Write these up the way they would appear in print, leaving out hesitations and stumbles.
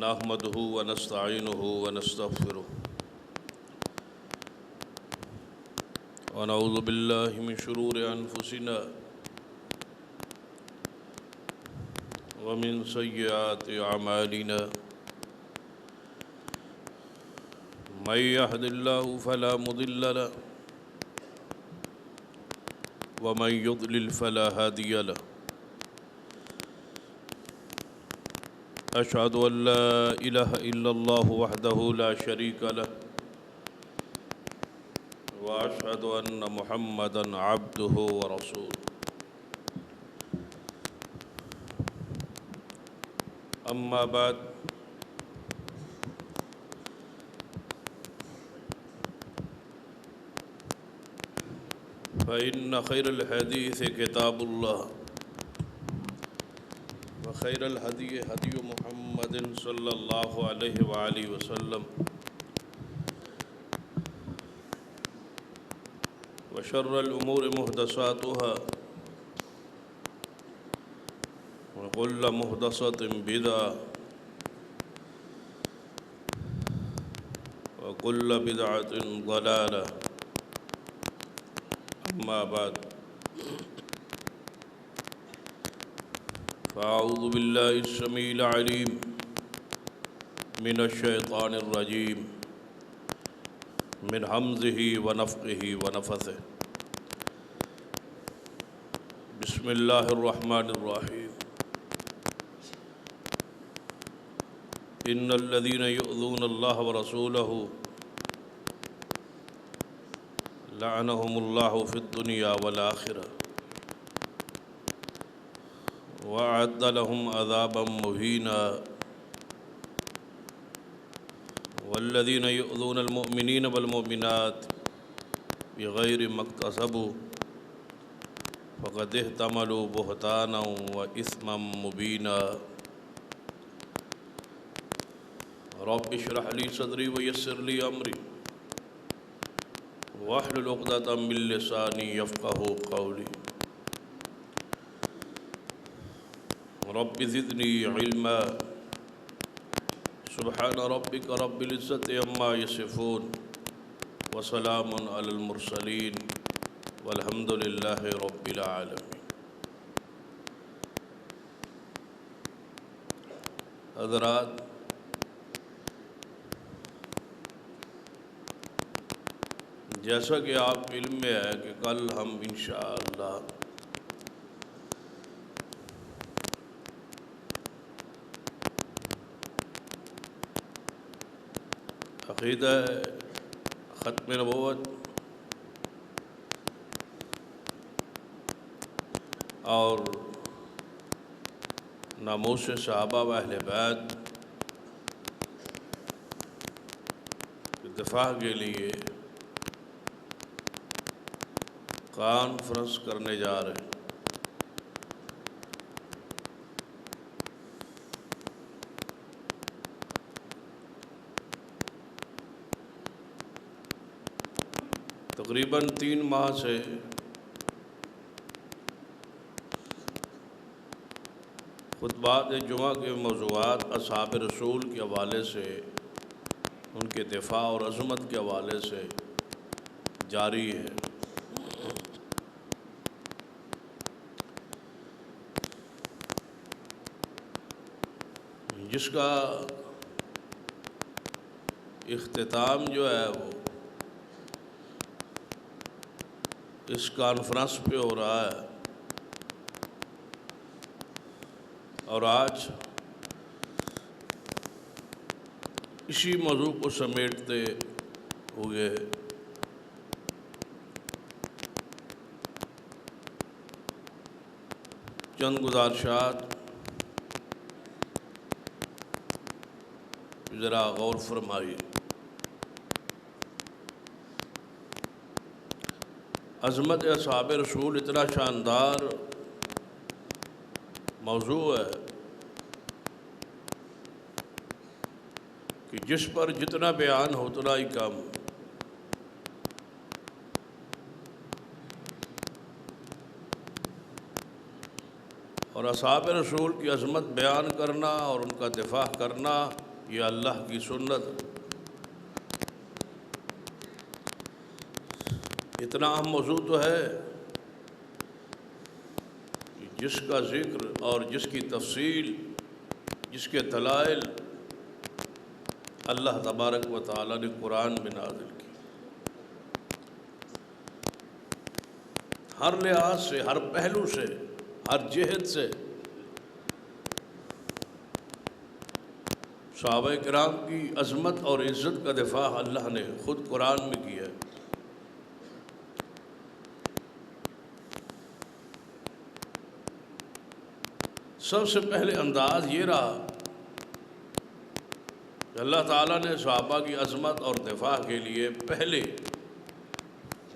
نحمده ونستعينه ونستغفره ونعوذ بالله من شرور أنفسنا ومن سيئات أعمالنا من يهد الله فلا مضل له ومن يضلل فلا هادي له أشهد أن لا إله إلا الله وحده لا شريك له وأشهد أن محمدًا عبده ورسوله أما بعد فإن خير الحديث كتاب الله وخير الهدي هدي محمد صلى الله عليه وآله وسلم وشر الأمور محدثاتها وكل محدثة بدعة وكل بدعة ضلالة أما بعد فأعوذ بالله السميع العليم من الشيطان الرجيم من همزه ونفخه ونفثه بسم الله الرحمن الرحيم إن الذين يؤذون الله ورسوله لعنهم الله في الدنيا والآخرة وأعد لهم عذابا مهينا والذين يؤذون المؤمنين والمؤمنات بغير ما اكتسبوا فقد احتملوا بهتانا وإثما مبينا رب اشرح لي صدري ويسر لي أمري واحلل عقدة من لساني يفقهوا قولي رب زدني علما سبحان ربك رب العزة عما يصفون وسلام على المرسلين والحمد لله رب العالمين حضرات، جیسا کہ آپ علم میں ہے کہ کل ہم انشاءاللہ عقیدہ ختم نبوت اور ناموس صحابہ و اہل بیت دفاع کے لیے کانفرنس کرنے جا رہے ہیں۔ تقریباً 3 ماہ سے خطبات جمعہ کے موضوعات اصحاب رسول کے حوالے سے، ان کے دفاع اور عظمت کے حوالے سے جاری ہے۔ جس کا اختتام جو ہے وہ اس کانفرنس پہ ہو رہا ہے، اور آج اسی موضوع کو سمیٹتے ہوئے چند گزارشات ذرا غور فرمائیے۔ عظمت اصحاب رسول اتنا شاندار موضوع ہے کہ جس پر جتنا بیان ہو اتنا ہی کم۔ اور اور اصحاب رسول کی عظمت بیان کرنا اور ان کا دفاع کرنا یہ اللہ کی سنت ہے۔ اتنا اہم موضوع تو ہے کہ جس کا ذکر اور جس کی تفصیل، جس کے دلائل اللہ تبارک و تعالیٰ نے قرآن میں نازل کی، ہر لحاظ سے، ہر پہلو سے، ہر جہت سے صحابہ کرام کی عظمت اور عزت کا دفاع اللہ نے خود قرآن میں کیا ہے۔ سب سے پہلے انداز یہ رہا کہ اللہ تعالیٰ نے صحابہ کی عظمت اور دفاع کے لیے پہلے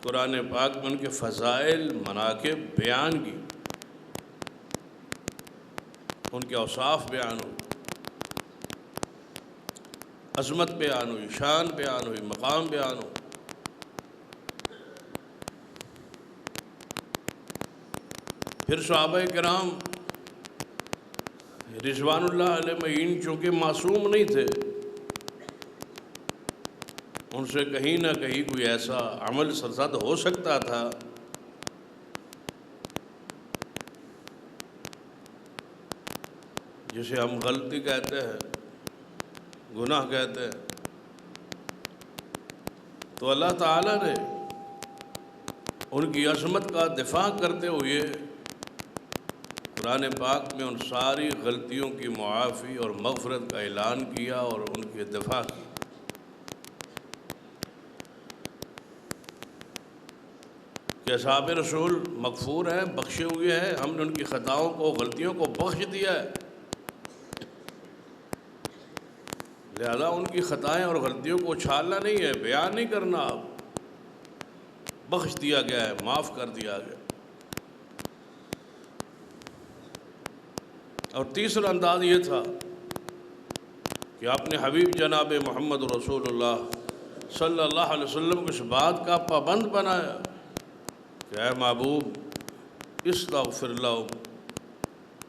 قرآن پاک میں ان کے فضائل، مناقب بیان کی، ان کے اوصاف بیان ہوئے، عظمت بیان ہوئی، شان بیان ہوئی، مقام بیان ہو۔ پھر صحابہ کرام رضوان اللہ علیہ مجمعین چونکہ معصوم نہیں تھے، ان سے کہیں نہ کہیں کوئی ایسا عمل سرزد ہو سکتا تھا جسے ہم غلطی کہتے ہیں، گناہ کہتے ہیں۔ تو اللہ تعالیٰ نے ان کی عظمت کا دفاع کرتے ہوئے قرآن پاک میں ان ساری غلطیوں کی معافی اور مغفرت کا اعلان کیا اور ان کے دفاع کی۔ کہ اصحاب رسول مغفور ہیں، بخشے ہوئے ہیں، ہم نے ان کی خطاؤں کو، غلطیوں کو بخش دیا ہے، لہذا ان کی خطائیں اور غلطیوں کو اچھالنا نہیں ہے، بیان نہیں کرنا، بخش دیا گیا ہے، معاف کر دیا گیا۔ اور تیسرا انداز یہ تھا کہ اپنے حبیب جناب محمد رسول اللہ صلی اللہ علیہ وسلم کو اس بات کا پابند بنایا کہ اے محبوب استغفر لہم،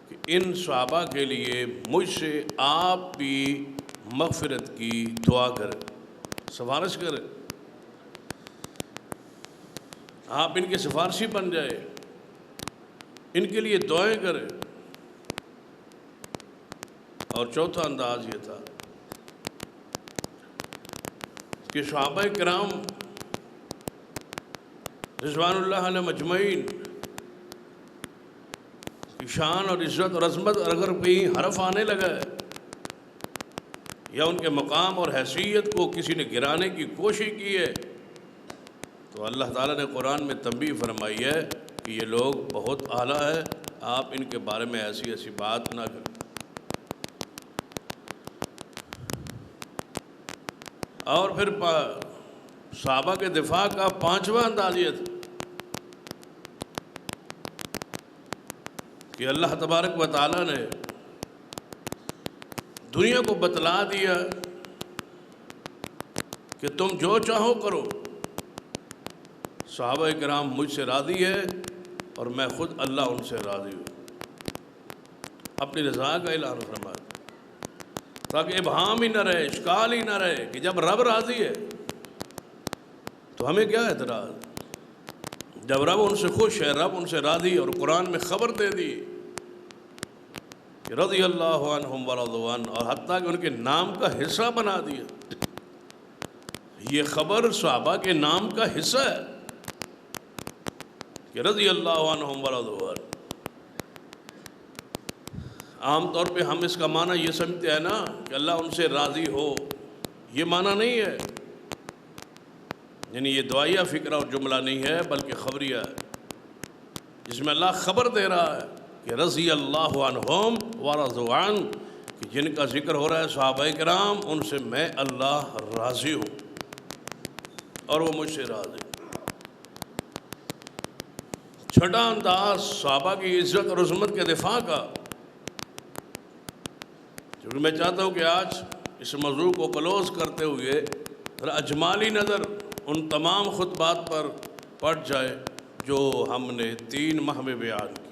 کہ ان صحابہ کے لیے مجھ سے آپ بھی مغفرت کی دعا کریں، سفارش کریں، آپ ان کے سفارشی بن جائے، ان کے لیے دعائیں کریں۔ اور چوتھا انداز یہ تھا کہ صحابہ کرام رضوان اللہ علیہ مجمعین کی شان اور عزت اور عظمت اگر کہیں حرف آنے لگا ہے یا ان کے مقام اور حیثیت کو کسی نے گرانے کی کوشش کی ہے تو اللہ تعالیٰ نے قرآن میں تنبیہ فرمائی ہے کہ یہ لوگ بہت اعلیٰ ہے، آپ ان کے بارے میں ایسی ایسی بات نہ کریں۔ اور پھر صحابہ کے دفاع کا پانچواں انداز یہ تھا کہ اللہ تبارک و تعالیٰ نے دنیا کو بتلا دیا کہ تم جو چاہو کرو، صحابہ کرام مجھ سے راضی ہے اور میں خود اللہ ان سے راضی ہوں، اپنی رضا کا اعلان فرمایا تاکہ ابہام ہی نہ رہے، اشکال ہی نہ رہے کہ جب رب راضی ہے تو ہمیں کیا اعتراض۔ جب رب ان سے خوش ہے، رب ان سے راضی، اور قرآن میں خبر دے دی کہ رضی اللہ عنہم ورضوا عنہ، اور حتیٰ کہ ان کے نام کا حصہ بنا دیا۔ یہ خبر صحابہ کے نام کا حصہ ہے کہ رضی اللہ عنہم ورضوا عنہ۔ عام طور پہ ہم اس کا معنی یہ سمجھتے ہیں نا کہ اللہ ان سے راضی ہو، یہ معنی نہیں ہے، یعنی یہ دعائیہ فکرہ اور جملہ نہیں ہے بلکہ خبریہ ہے، جس میں اللہ خبر دے رہا ہے کہ رضی اللہ عنہم ورضوا عنہ، کہ جن کا ذکر ہو رہا ہے صحابہ کرام، ان سے میں اللہ راضی ہوں اور وہ مجھ سے راضی۔ چھٹا انداز صحابہ کی عزت اور عظمت کے دفاع کا، کیونکہ میں چاہتا ہوں کہ آج اس موضوع کو کلوز کرتے ہوئے ذرا اجمالی نظر ان تمام خطبات پر پڑ جائے جو ہم نے 3 ماہ میں بیان کی۔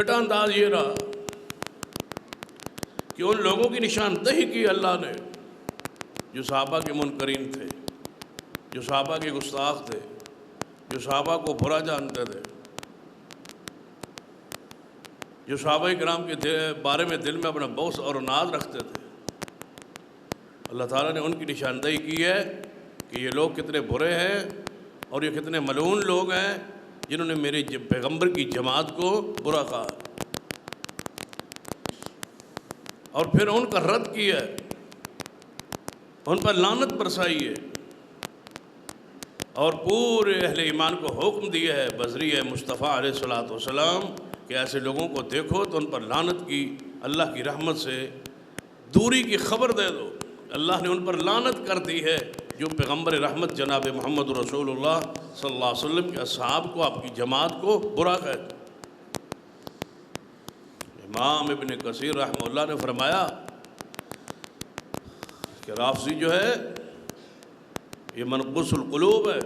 چھٹا انداز یہ رہا کہ ان لوگوں کی نشاندہی کی اللہ نے جو صحابہ کے منکرین تھے، جو صحابہ کے گستاخ تھے، جو صحابہ کو برا جانتے تھے، جو صحابہ کرام کے بارے میں دل میں اپنا بغض اور ناز رکھتے تھے، اللہ تعالیٰ نے ان کی نشاندہی کی ہے کہ یہ لوگ کتنے برے ہیں اور یہ کتنے ملعون لوگ ہیں جنہوں نے میرے پیغمبر کی جماعت کو برا کہا اور پھر ان کا رد کیا ہے، ان پر لعنت برسائی ہے اور پورے اہل ایمان کو حکم دیا ہے بذریعہ مصطفیٰ علیہ الصلوۃ والسلام کہ ایسے لوگوں کو دیکھو تو ان پر لعنت کی، اللہ کی رحمت سے دوری کی خبر دے دو۔ اللہ نے ان پر لعنت کر دی ہے جو پیغمبر رحمت جناب محمد رسول اللہ صلی اللہ علیہ وسلم کے اصحاب کو، آپ کی جماعت کو برا کہتے۔ امام ابن کثیر رحمہ اللہ نے فرمایا کہ رافضی جو ہے یہ منقوص القلوب ہے،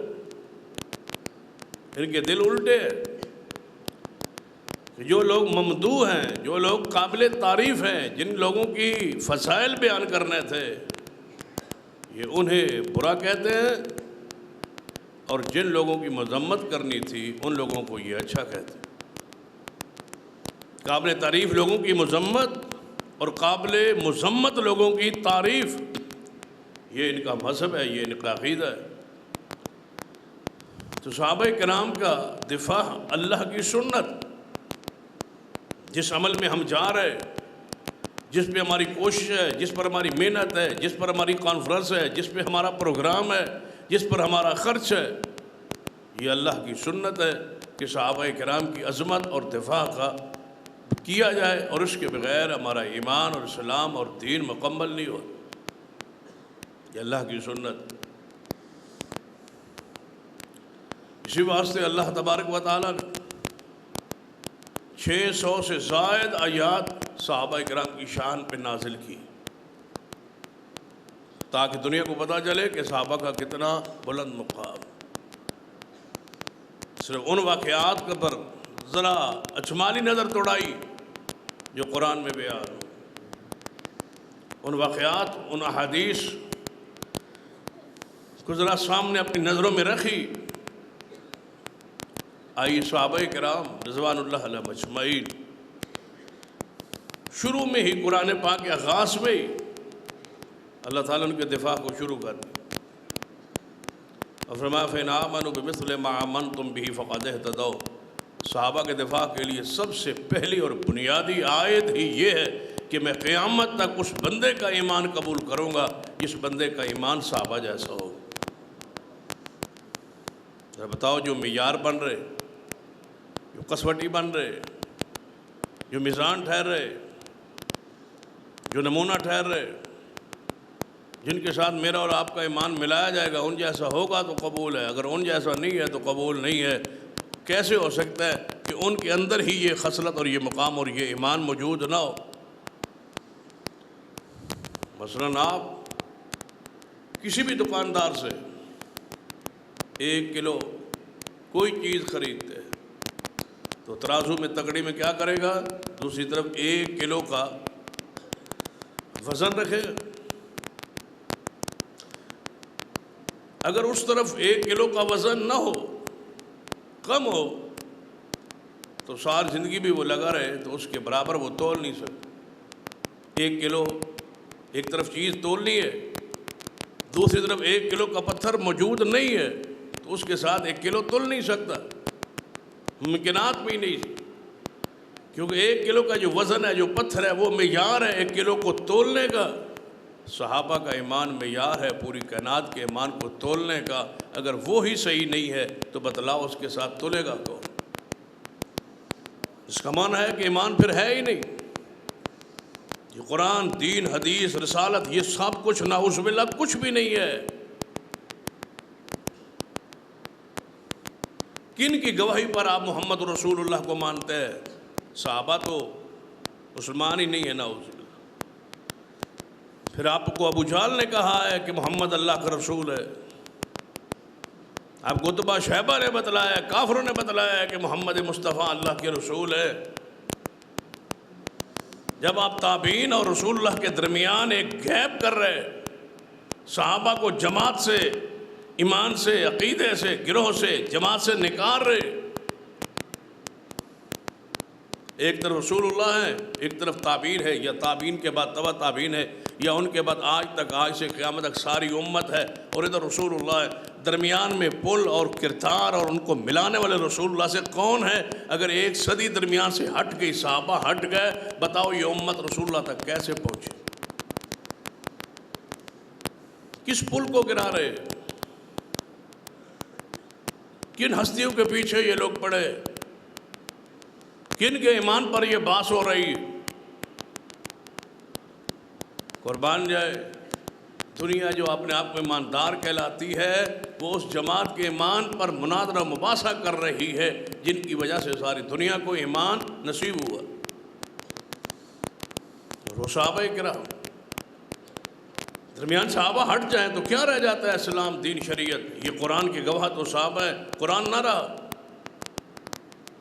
ان کے دل الٹے ہیں کہ جو لوگ ممدوح ہیں، جو لوگ قابل تعریف ہیں، جن لوگوں کی فضائل بیان کرنے تھے یہ انہیں برا کہتے ہیں، اور جن لوگوں کی مذمت کرنی تھی ان لوگوں کو یہ اچھا کہتے ہیں۔ قابل تعریف لوگوں کی مذمت اور قابل مذمت لوگوں کی تعریف، یہ ان کا مذہب ہے، یہ ان کا عقیدہ ہے۔ تو صحابہ کرام کا دفاع اللہ کی سنت، جس عمل میں ہم جا رہے، جس پہ ہماری کوشش ہے، جس پر ہماری محنت ہے، جس پر ہماری کانفرنس ہے، جس پہ ہمارا پروگرام ہے، جس پر ہمارا خرچ ہے، یہ اللہ کی سنت ہے کہ صحابہ کرام کی عظمت اور دفاع کا کیا جائے، اور اس کے بغیر ہمارا ایمان اور اسلام اور دین مکمل نہیں ہو۔ یہ اللہ کی سنت۔ اسی واسطے اللہ تبارک و تعالیٰ نے 600 سے زائد آیات صحابہ کرام کی شان پہ نازل کی تاکہ دنیا کو پتہ چلے کہ صحابہ کا کتنا بلند مقام۔ صرف ان واقعات پر ذرا اجمالی نظر توڑائی جو قرآن میں بیان ہو، ان واقعات، ان احادیث کو ذرا سامنے اپنی نظروں میں رکھی۔ آئیے صحابہ کرام رضوان اللہ علیہ مجمعین، شروع میں ہی قرآن پاک کے آغاز میں ہی اللہ تعالیٰ نے ان کے دفاع کو شروع کر دیا اور فرمایا فَإِنْ آمَنُوا بِمِثْلِ مَا آمَنْتُمْ بِهِ فَقَدْ اهْتَدَوْا۔ صحابہ کے دفاع کے لیے سب سے پہلی اور بنیادی آیت ہی یہ ہے کہ میں قیامت تک اس بندے کا ایمان قبول کروں گا جس بندے کا ایمان صحابہ جیسا ہو۔ ذرا بتاؤ، جو معیار بن رہے، جو کسوٹی بن رہے، جو میزان ٹھہر رہے، جو نمونہ ٹھہر رہے، جن کے ساتھ میرا اور آپ کا ایمان ملایا جائے گا، ان جیسا ہوگا تو قبول ہے، اگر ان جیسا نہیں ہے تو قبول نہیں ہے۔ کیسے ہو سکتا ہے کہ ان کے اندر ہی یہ خصلت اور یہ مقام اور یہ ایمان موجود نہ ہو؟ مثلاً آپ کسی بھی دکاندار سے 1 کلو کوئی چیز خریدتے ہیں تو ترازو میں تکڑی میں کیا کرے گا؟ دوسری طرف 1 کلو کا وزن رکھے گا۔ اگر اس طرف 1 کلو کا وزن نہ ہو، کم ہو، تو ساری زندگی بھی وہ لگا رہے تو اس کے برابر وہ تول نہیں سکتا۔ 1 کلو ایک طرف چیز تولنی ہے، دوسری طرف 1 کلو کا پتھر موجود نہیں ہے تو اس کے ساتھ 1 کلو تول نہیں سکتا، ممکنات بھی نہیں، کیونکہ 1 کلو کا جو وزن ہے، جو پتھر ہے، وہ معیار ہے 1 کلو کو تولنے کا۔ صحابہ کا ایمان معیار ہے پوری کائنات کے ایمان کو تولنے کا۔ اگر وہ ہی صحیح نہیں ہے تو بتلاؤ اس کے ساتھ تولے گا کون؟ اس کا معنی ہے کہ ایمان پھر ہے ہی نہیں۔ یہ قرآن، دین، حدیث، رسالت، یہ سب کچھ نعوذ باللہ کچھ بھی نہیں ہے۔ کن کی گواہی پر آپ محمد رسول اللہ کو مانتے ہیں؟ صحابہ تو مسلمان ہی نہیں ہے نعوذ باللہ۔ پھر آپ کو ابو جہل نے کہا ہے کہ محمد اللہ کا رسول ہے، آپ کو عتبہ شیبہ نے بتلایا ہے، کافروں نے بتلایا ہے کہ محمد مصطفیٰ اللہ کے رسول ہے۔ جب آپ تابعین اور رسول اللہ کے درمیان ایک گیپ کر رہے، صحابہ کو جماعت سے، ایمان سے، عقیدے سے، گروہ سے، جماعت سے نکال رہے، ایک طرف رسول اللہ ہے، ایک طرف تابعین ہے، یا تابعین کے بعد تبع تابعین ہے، یا ان کے بعد آج تک، آج سے قیامت تک ساری امت ہے، اور ادھر رسول اللہ ہے، درمیان میں پل اور کردار اور ان کو ملانے والے رسول اللہ سے کون ہے؟ اگر ایک صدی درمیان سے ہٹ گئی، صحابہ ہٹ گئے، بتاؤ یہ امت رسول اللہ تک کیسے پہنچی؟ کس پل کو گرا رہے؟ کن ہستیوں کے پیچھے یہ لوگ پڑے؟ کن کے ایمان پر یہ باس ہو رہی ہے؟ قربان جائے، دنیا جو اپنے آپ میں ایماندار کہلاتی ہے، وہ اس جماعت کے ایمان پر مناظرہ مباحثہ کر رہی ہے جن کی وجہ سے ساری دنیا کو ایمان نصیب ہوا۔ اور صحابہ کرام، درمیان صحابہ ہٹ جائیں تو کیا رہ جاتا ہے؟ اسلام، دین، شریعت۔ یہ قرآن کے گواہ تو صحابہ ہیں، قرآن نہ رہا،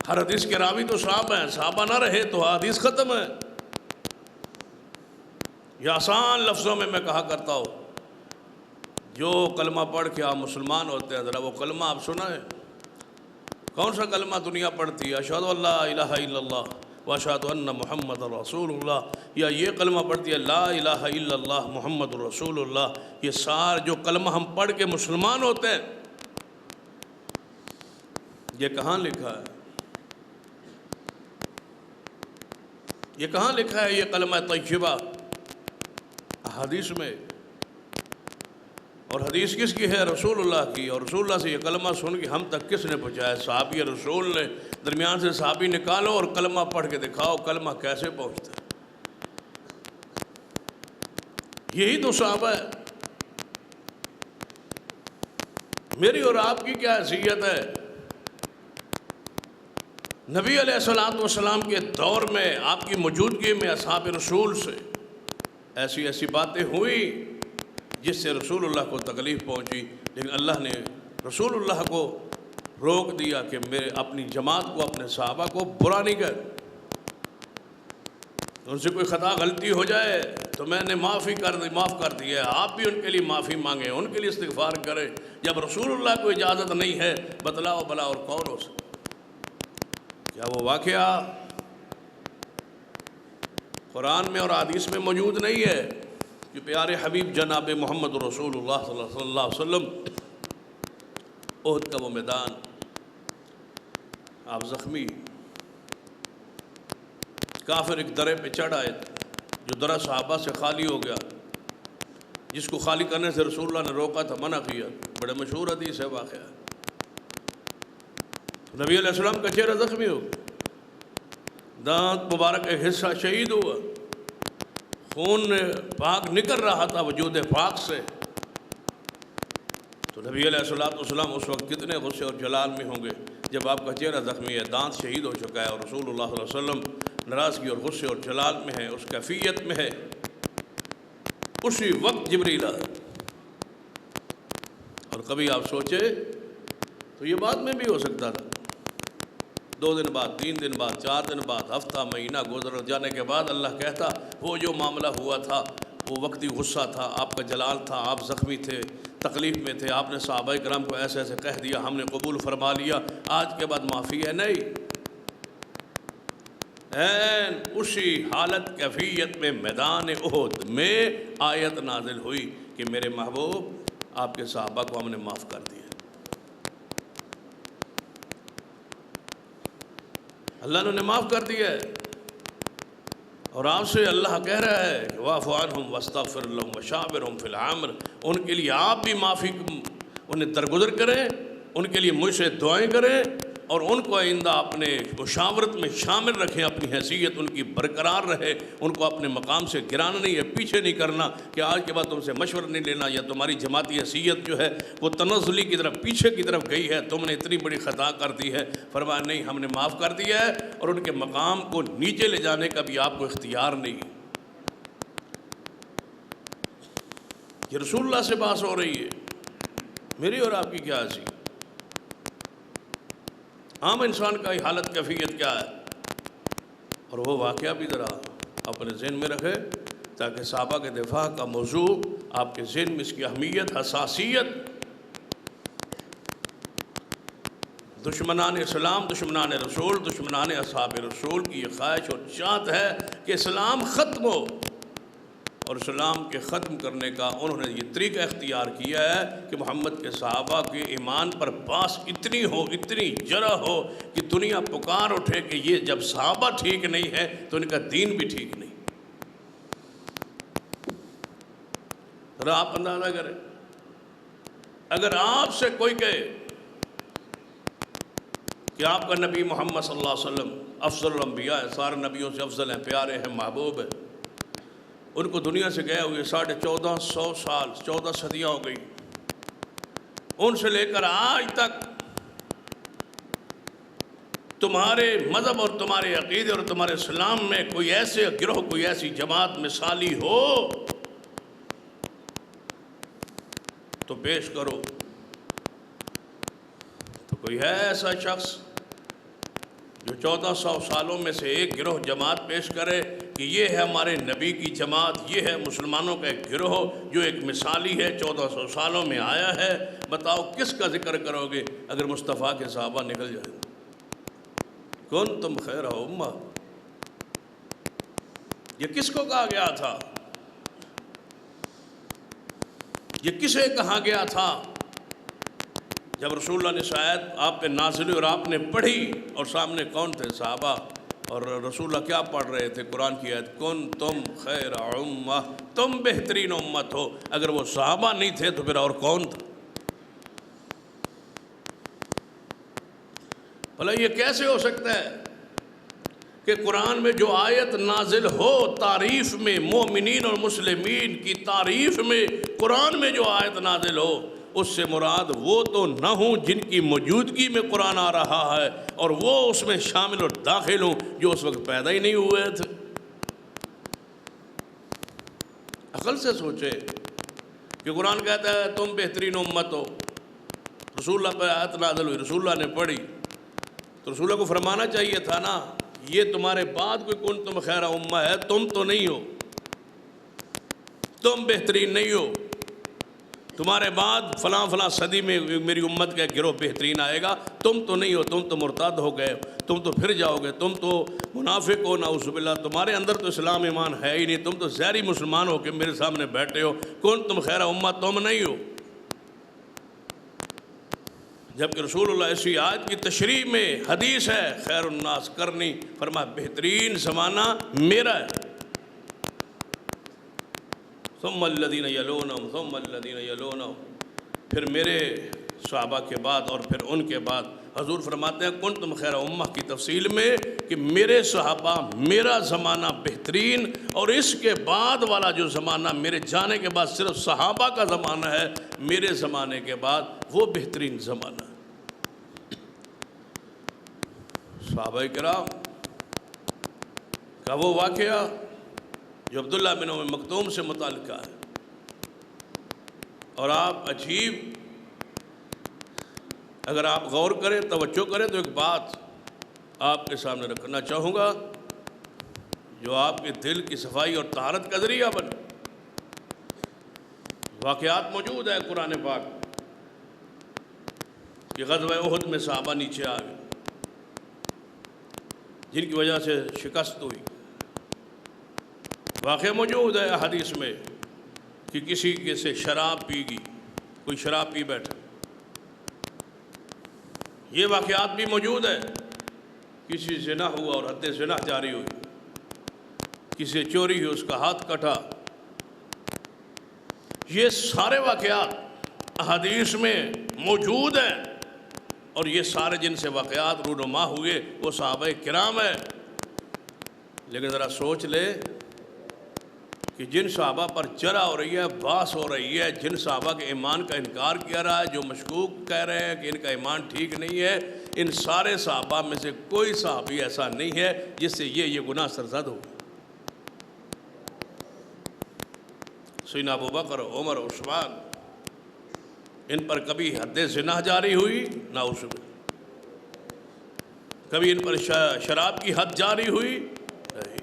ہر حدیث کے راوی تو صحابہ ہیں، صحابہ نہ رہے تو حدیث ختم ہے۔ یہ آسان لفظوں میں کہا کرتا ہوں، جو کلمہ پڑھ کے آپ مسلمان ہوتے ہیں، ذرا وہ کلمہ آپ سنائیں۔ کون سا کلمہ دنیا پڑھتی ہے؟ اشہد ان لا الہ الا اللہ واشہد ان محمد رسول اللہ، یا یہ کلمہ پڑھتی ہے لا الہ الا اللہ محمد رسول اللہ۔ یہ سارے جو کلمہ ہم پڑھ کے مسلمان ہوتے ہیں، یہ کہاں لکھا ہے؟ یہ کہاں لکھا ہے یہ کلمہ طیبہ؟ حدیث میں۔ اور حدیث کس کی ہے؟ رسول اللہ کی۔ اور رسول اللہ سے یہ کلمہ سن کے ہم تک کس نے پہنچایا؟ صحابی رسول نے۔ درمیان سے صحابی نکالو اور کلمہ پڑھ کے دکھاؤ، کلمہ کیسے پہنچتا ہے؟ یہی تو صحابہ ہے۔ میری اور آپ کی کیا حیثیت ہے؟ نبی علیہ السلام کے دور میں، آپ کی موجودگی میں اصحاب رسول سے ایسی ایسی باتیں ہوئی جس سے رسول اللہ کو تکلیف پہنچی، لیکن اللہ نے رسول اللہ کو روک دیا کہ میرے اپنی جماعت کو، اپنے صحابہ کو برا نہیں کر، ان سے کوئی خطا غلطی ہو جائے تو میں نے معاف کر دی ہے، آپ بھی ان کے لیے معافی مانگیں، ان کے لیے استغفار کریں۔ جب رسول اللہ کو اجازت نہیں ہے، بتلاؤ بلا اور کون ہو سکتا؟ کیا وہ واقعہ قرآن میں اور حدیث میں موجود نہیں ہے کہ پیارے حبیب جناب محمد رسول اللہ صلی اللہ علیہ وسلم احد کا وہ میدان، آپ زخمی، کافر ایک درے پہ چڑھ آئے تھے، جو درہ صحابہ سے خالی ہو گیا، جس کو خالی کرنے سے رسول اللہ نے روکا تھا، منع کیا، بڑے مشہور حدیث ہے واقعہ۔ نبی علیہ السلام کا چہرہ زخمی ہو گیا، دانت مبارک ایک حصہ شہید ہوا، خون پاک نکل رہا تھا وجود پاک سے۔ تو نبی علیہ السلام اس وقت کتنے غصے اور جلال میں ہوں گے جب آپ کا چہرہ زخمی ہے، دانت شہید ہو چکا ہے، اور رسول اللہ صلی اللہ علیہ وسلم ناراضگی اور غصے اور جلال میں ہے، اس کیفیت میں ہے۔ اسی وقت جبریل آیا، اور کبھی آپ سوچے تو یہ بعد میں بھی ہو سکتا تھا، 2 دن بعد، 3 دن بعد، 4 دن بعد، ہفتہ، مہینہ گزر جانے کے بعد اللہ کہتا وہ جو معاملہ ہوا تھا وہ وقتی غصہ تھا، آپ کا جلال تھا، آپ زخمی تھے، تکلیف میں تھے، آپ نے صحابہ کرام کو ایسے ایسے کہہ دیا، ہم نے قبول فرما لیا، آج کے بعد معافی ہے؟ نہیں۔ اسی حالت کیفیت میں میدان احد میں آیت نازل ہوئی کہ میرے محبوب آپ کے صحابہ کو ہم نے معاف کر دیا۔ اللہ نے انہیں معاف کر دیا ہے، اور آپ سے اللہ کہہ رہا ہے کہ واعف عنہم واستغفر لہم وشاورہم فی الامر، ان کے لیے آپ بھی معافی، انہیں درگزر کریں، ان کے لیے مجھ سے دعائیں کریں، اور ان کو آئندہ اپنے مشاورت میں شامل رکھیں، اپنی حیثیت ان کی برقرار رہے، ان کو اپنے مقام سے گرانا نہیں ہے، پیچھے نہیں کرنا کہ آج کے بعد تم سے مشورہ نہیں لینا، یا تمہاری جماعتی حیثیت جو ہے وہ تنزلی کی طرف، پیچھے کی طرف گئی ہے، تم نے اتنی بڑی خطا کر دی ہے۔ فرمایا نہیں، ہم نے معاف کر دیا ہے، اور ان کے مقام کو نیچے لے جانے کا بھی آپ کو اختیار نہیں ہے۔ یہ رسول اللہ سے بات ہو رہی ہے، میری اور آپ کی کیا حیثیت؟ عام انسان کا حالت کیفیت کیا ہے؟ اور وہ واقعہ بھی ذرا اپنے ذہن میں رکھے تاکہ صحابہ کے دفاع کا موضوع آپ کے ذہن میں اس کی اہمیت، حساسیت، دشمنان اسلام، دشمنان رسول، دشمنان اصحاب رسول کی یہ خواہش اور چاہت ہے کہ اسلام ختم ہو، اور اسلام کے ختم کرنے کا انہوں نے یہ طریقہ اختیار کیا ہے کہ محمد کے صحابہ کے ایمان پر باس اتنی ہو، اتنی جرح ہو کہ دنیا پکار اٹھے کہ یہ جب صحابہ ٹھیک نہیں ہے تو ان کا دین بھی ٹھیک نہیں۔ ذرا آپ اندازہ کریں، اگر آپ سے کوئی کہے کہ آپ کا نبی محمد صلی اللہ علیہ وسلم افضل الانبیاء ہے، سارے نبیوں سے افضل ہیں، پیارے ہیں، محبوب ہیں، ان کو دنیا سے گئے ہوئے 1450 سال، 14 صدیاں ہو گئی، ان سے لے کر آج تک تمہارے مذہب اور تمہارے عقیدے اور تمہارے اسلام میں کوئی ایسے گروہ، کوئی ایسی جماعت مثالی ہو تو پیش کرو۔ تو کوئی ہے ایسا شخص جو 1400 سالوں میں سے ایک گروہ جماعت پیش کرے کہ یہ ہے ہمارے نبی کی جماعت، یہ ہے مسلمانوں کا ایک گروہ جو ایک مثالی ہے، 1400 سالوں میں آیا ہے؟ بتاؤ کس کا ذکر کرو گے اگر مصطفیٰ کے صحابہ نکل جائیں؟ کنتم خیر امہ، یہ کس کو کہا گیا تھا؟ یہ کسے کہا گیا تھا؟ جب رسول اللہ نے شاید آپ پہ نازل ہوئی اور آپ نے پڑھی، اور سامنے کون تھے؟ صحابہ، اور رسول اللہ کیا پڑھ رہے تھے؟ قرآن کی آیت، کنتم خیر امہ، تم بہترین امت ہو۔ اگر وہ صحابہ نہیں تھے تو پھر اور کون تھا؟ بھلا یہ کیسے ہو سکتا ہے کہ قرآن میں جو آیت نازل ہو، تعریف میں، مومنین اور مسلمین کی تعریف میں قرآن میں جو آیت نازل ہو، اس سے مراد وہ تو نہ ہوں جن کی موجودگی میں قرآن آ رہا ہے، اور وہ اس میں شامل اور داخل ہوں جو اس وقت پیدا ہی نہیں ہوئے تھے۔ عقل سے سوچے کہ قرآن کہتا ہے تم بہترین امت ہو، رسول اللہ پہ آیت نازل ہوئی، رسول اللہ نے پڑھی، تو رسول اللہ کو فرمانا چاہیے تھا نا، یہ تمہارے بعد کوئی کنتم خیر امہ ہے، تم تو نہیں ہو، تم بہترین نہیں ہو، تمہارے بعد فلاں فلاں صدی میں میری امت کا ایک گروہ بہترین آئے گا، تم تو نہیں ہو، تم تو مرتد ہو گئے، تم تو پھر جاؤ گے، تم تو منافق ہو، نعوذ باللہ، تمہارے اندر تو اسلام ایمان ہے ہی نہیں، تم تو ظاہری مسلمان ہو کہ میرے سامنے بیٹھے ہو، کنتم خیر امہ تم نہیں ہو۔ جبکہ رسول اللہ اسی آیت کی تشریح میں حدیث ہے خیر الناس کرنی، فرمایا بہترین زمانہ میرا ہے، ثم الذین یلونہم ثم الذین یلونہم، پھر میرے صحابہ کے بعد اور پھر ان کے بعد۔ حضور فرماتے ہیں کنتم خیر امہ کی تفصیل میں کہ میرے صحابہ، میرا زمانہ بہترین، اور اس کے بعد والا جو زمانہ میرے جانے کے بعد صرف صحابہ کا زمانہ ہے، میرے زمانے کے بعد وہ بہترین زمانہ ہے۔ صحابہ کرام کا وہ واقعہ جو عبداللہ بن ام مکتوم سے متعلقہ ہے، اور آپ عجیب، اگر آپ غور کریں، توجہ کریں تو ایک بات آپ کے سامنے رکھنا چاہوں گا جو آپ کے دل کی صفائی اور طہارت کا ذریعہ بنے۔ واقعات موجود ہے قرآن پاک کہ غزوہ احد میں صحابہ نیچے آ گئے جن کی وجہ سے شکست ہوئی۔ واقعہ موجود ہے حدیث میں کہ کسی کے سے شراب پی گئی، کوئی شراب پی بیٹھا، یہ واقعات بھی موجود ہے، کسی زنا ہوا اور حد زنا جاری ہوئی، کسی چوری ہوئی اس کا ہاتھ کٹا، یہ سارے واقعات حدیث میں موجود ہیں، اور یہ سارے جن سے واقعات رونما ہوئے وہ صحابہ کرام ہیں۔ لیکن ذرا سوچ لے کہ جن صحابہ پر جرح ہو رہی ہے، باس ہو رہی ہے، جن صحابہ کے ایمان کا انکار کیا رہا ہے، جو مشکوک کہہ رہے ہیں کہ ان کا ایمان ٹھیک نہیں ہے، ان سارے صحابہ میں سے کوئی صحابی ایسا نہیں ہے جس سے یہ گناہ سرزد ہو۔ سیدنا ابوبکر، عمر، عثمان، ان پر کبھی حد زنا جاری ہوئی؟ نعوذ باللہ۔ کبھی ان پر شراب کی حد جاری ہوئی؟ نہیں۔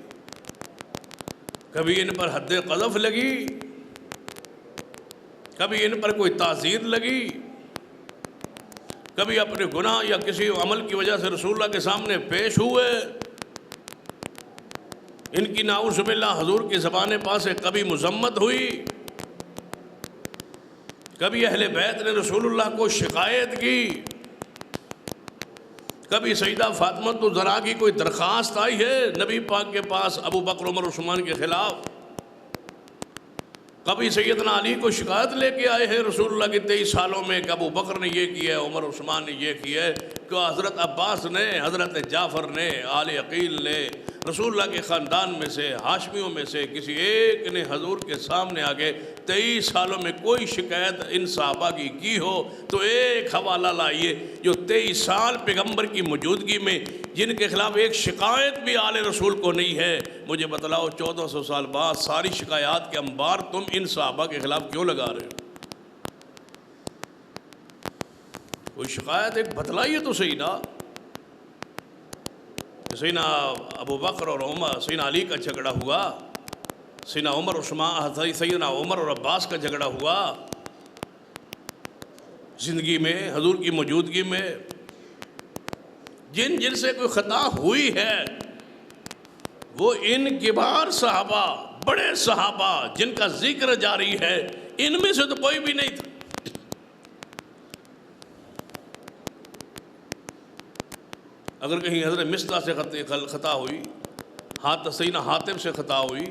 کبھی ان پر حد قذف لگی، کبھی ان پر کوئی تعزیر لگی، کبھی اپنے گناہ یا کسی عمل کی وجہ سے رسول اللہ کے سامنے پیش ہوئے۔ ان کی نعوذ باللہ حضور کی زبان پاک سے کبھی مذمت ہوئی، کبھی اہل بیت نے رسول اللہ کو شکایت کی، کبھی سیدہ فاطمہ الزہرا کی کوئی درخواست آئی ہے نبی پاک کے پاس ابو بکر عمر عثمان کے خلاف، کبھی سیدنا علی کو شکایت لے کے آئے ہیں رسول اللہ کے 23 سالوں میں کہ ابو بکر نے یہ کیا ہے، عمر عثمان نے یہ کیا ہے، کہ حضرت عباس نے، حضرت جعفر نے، آل عقیل نے، رسول اللہ کے خاندان میں سے، ہاشمیوں میں سے کسی ایک نے حضور کے سامنے آگے 23 سالوں میں کوئی شکایت ان صحابہ کی ہو تو ایک حوالہ لائیے جو 23 سال پیغمبر کی موجودگی میں جن کے خلاف ایک شکایت بھی آل رسول کو نہیں ہے۔ مجھے بتلاؤ 1400 سال بعد ساری شکایات کے انبار تم ان صحابہ کے خلاف کیوں لگا رہے ہو؟ کوئی شکایت ایک بتلائیے تو صحیح نا۔ سیدنا ابو بکر اور عمر، سیدنا علی کا جھگڑا ہوا، سیدنا عمر عثمان، سیدنا عمر اور عباس کا جھگڑا ہوا زندگی میں، حضور کی موجودگی میں، جن سے کوئی خطا ہوئی ہے وہ ان کبار صحابہ، بڑے صحابہ جن کا ذکر جاری ہے، ان میں سے تو کوئی بھی نہیں تھا۔ اگر کہیں حضرت مصطح سے خطا ہوئی، سیدنا حاتم سے خطا ہوئی،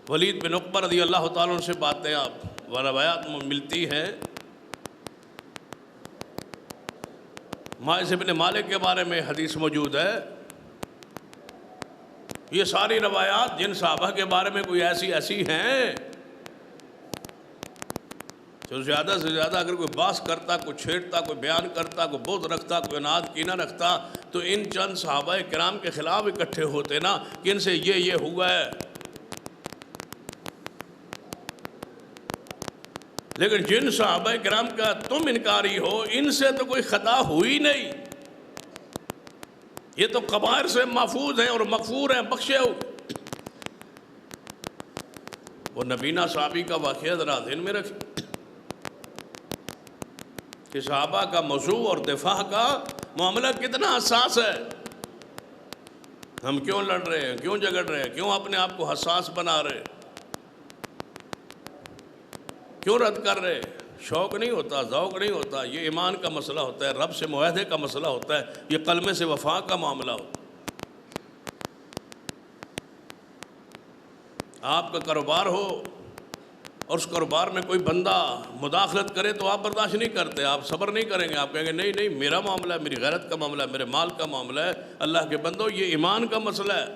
ولید بن عقبہ رضی اللہ تعالیٰ عنہ سے باتیں آپ روایات میں ملتی ہیں، ماعز بن مالک کے بارے میں حدیث موجود ہے۔ یہ ساری روایات جن صحابہ کے بارے میں کوئی ایسی ہیں تو زیادہ سے زیادہ اگر کوئی بحث کرتا، کوئی چھیڑتا، کوئی بیان کرتا، کوئی بغض رکھتا، کوئی عناد کینہ رکھتا تو ان چند صحابہ کرام کے خلاف اکٹھے ہوتے نا کہ ان سے یہ ہوا ہے۔ لیکن جن صحابہ کرام کا تم انکاری ہو، ان سے تو کوئی خطا ہوئی نہیں، یہ تو کبائر سے محفوظ ہیں اور مغفور ہیں، بخشے ہو۔ وہ نبینا صحابی کا واقعہ ذرا ذہن میں رکھیں کہ صحابہ کا موضوع اور دفاع کا معاملہ کتنا حساس ہے۔ ہم کیوں لڑ رہے ہیں، کیوں جھگڑ رہے ہیں، کیوں اپنے آپ کو حساس بنا رہے ہیں، کیوں رد کر رہے ہیں؟ شوق نہیں ہوتا، ذوق نہیں ہوتا، یہ ایمان کا مسئلہ ہوتا ہے، رب سے معاہدے کا مسئلہ ہوتا ہے، یہ کلمے سے وفا کا معاملہ ہوتا ہے۔ آپ کا کاروبار ہو اور اس کاروبار میں کوئی بندہ مداخلت کرے تو آپ برداشت نہیں کرتے، آپ صبر نہیں کریں گے، آپ کہیں گے نہیں میرا معاملہ ہے، میری غیرت کا معاملہ ہے، میرے مال کا معاملہ ہے۔ اللہ کے بندو، یہ ایمان کا مسئلہ ہے۔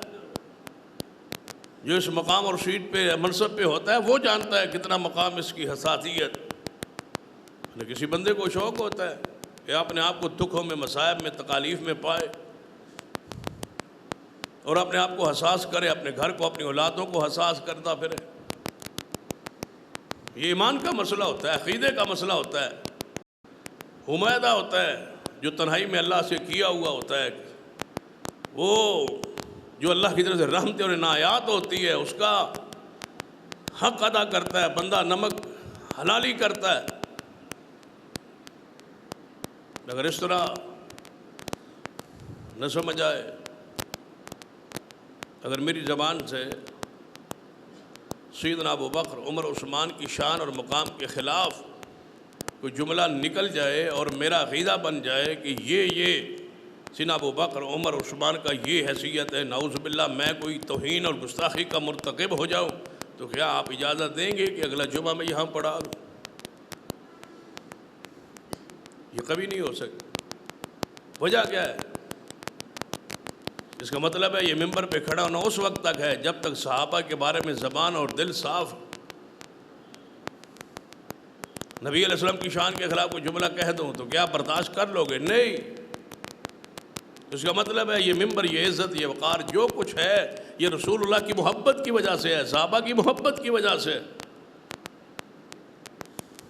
جو اس مقام اور سیٹ پہ منصب پہ ہوتا ہے وہ جانتا ہے کتنا مقام اس کی حساسیت۔ کسی بندے کو شوق ہوتا ہے کہ اپنے آپ کو دکھوں میں، مصائب میں، تکالیف میں پائے اور اپنے آپ کو حساس کرے، اپنے گھر کو، اپنی اولادوں کو حساس کرتا پھرے۔ یہ ایمان کا مسئلہ ہوتا ہے، عقیدے کا مسئلہ ہوتا ہے، امیدہ ہوتا ہے، جو تنہائی میں اللہ سے کیا ہوا ہوتا ہے، وہ جو اللہ کی طرف سے رحمت اور عنایات ہوتی ہے اس کا حق ادا کرتا ہے، بندہ نمک حلالی کرتا ہے۔ اگر اس طرح نہ سمجھ آئے، اگر میری زبان سے سیدنا ابو بکر، عمر، عثمان کی شان اور مقام کے خلاف کوئی جملہ نکل جائے اور میرا عقیدہ بن جائے کہ یہ سیدنا ابو بکر، عمر، عثمان کا یہ حیثیت ہے، نعوذ باللہ میں کوئی توہین اور گستاخی کا مرتکب ہو جاؤں، تو کیا آپ اجازت دیں گے کہ اگلا جمعہ میں یہاں پڑھا دوں؟ یہ کبھی نہیں ہو سکتا۔ وجہ کیا ہے؟ اس کا مطلب ہے یہ ممبر پہ کھڑا ہونا اس وقت تک ہے جب تک صحابہ کے بارے میں زبان اور دل صاف۔ نبی علیہ السلام کی شان کے خلاف کوئی جملہ کہہ دوں تو کیا برداشت کر لو گے؟ نہیں۔ اس کا مطلب ہے یہ ممبر، یہ عزت، یہ وقار، جو کچھ ہے یہ رسول اللہ کی محبت کی وجہ سے ہے، صحابہ کی محبت کی وجہ سے۔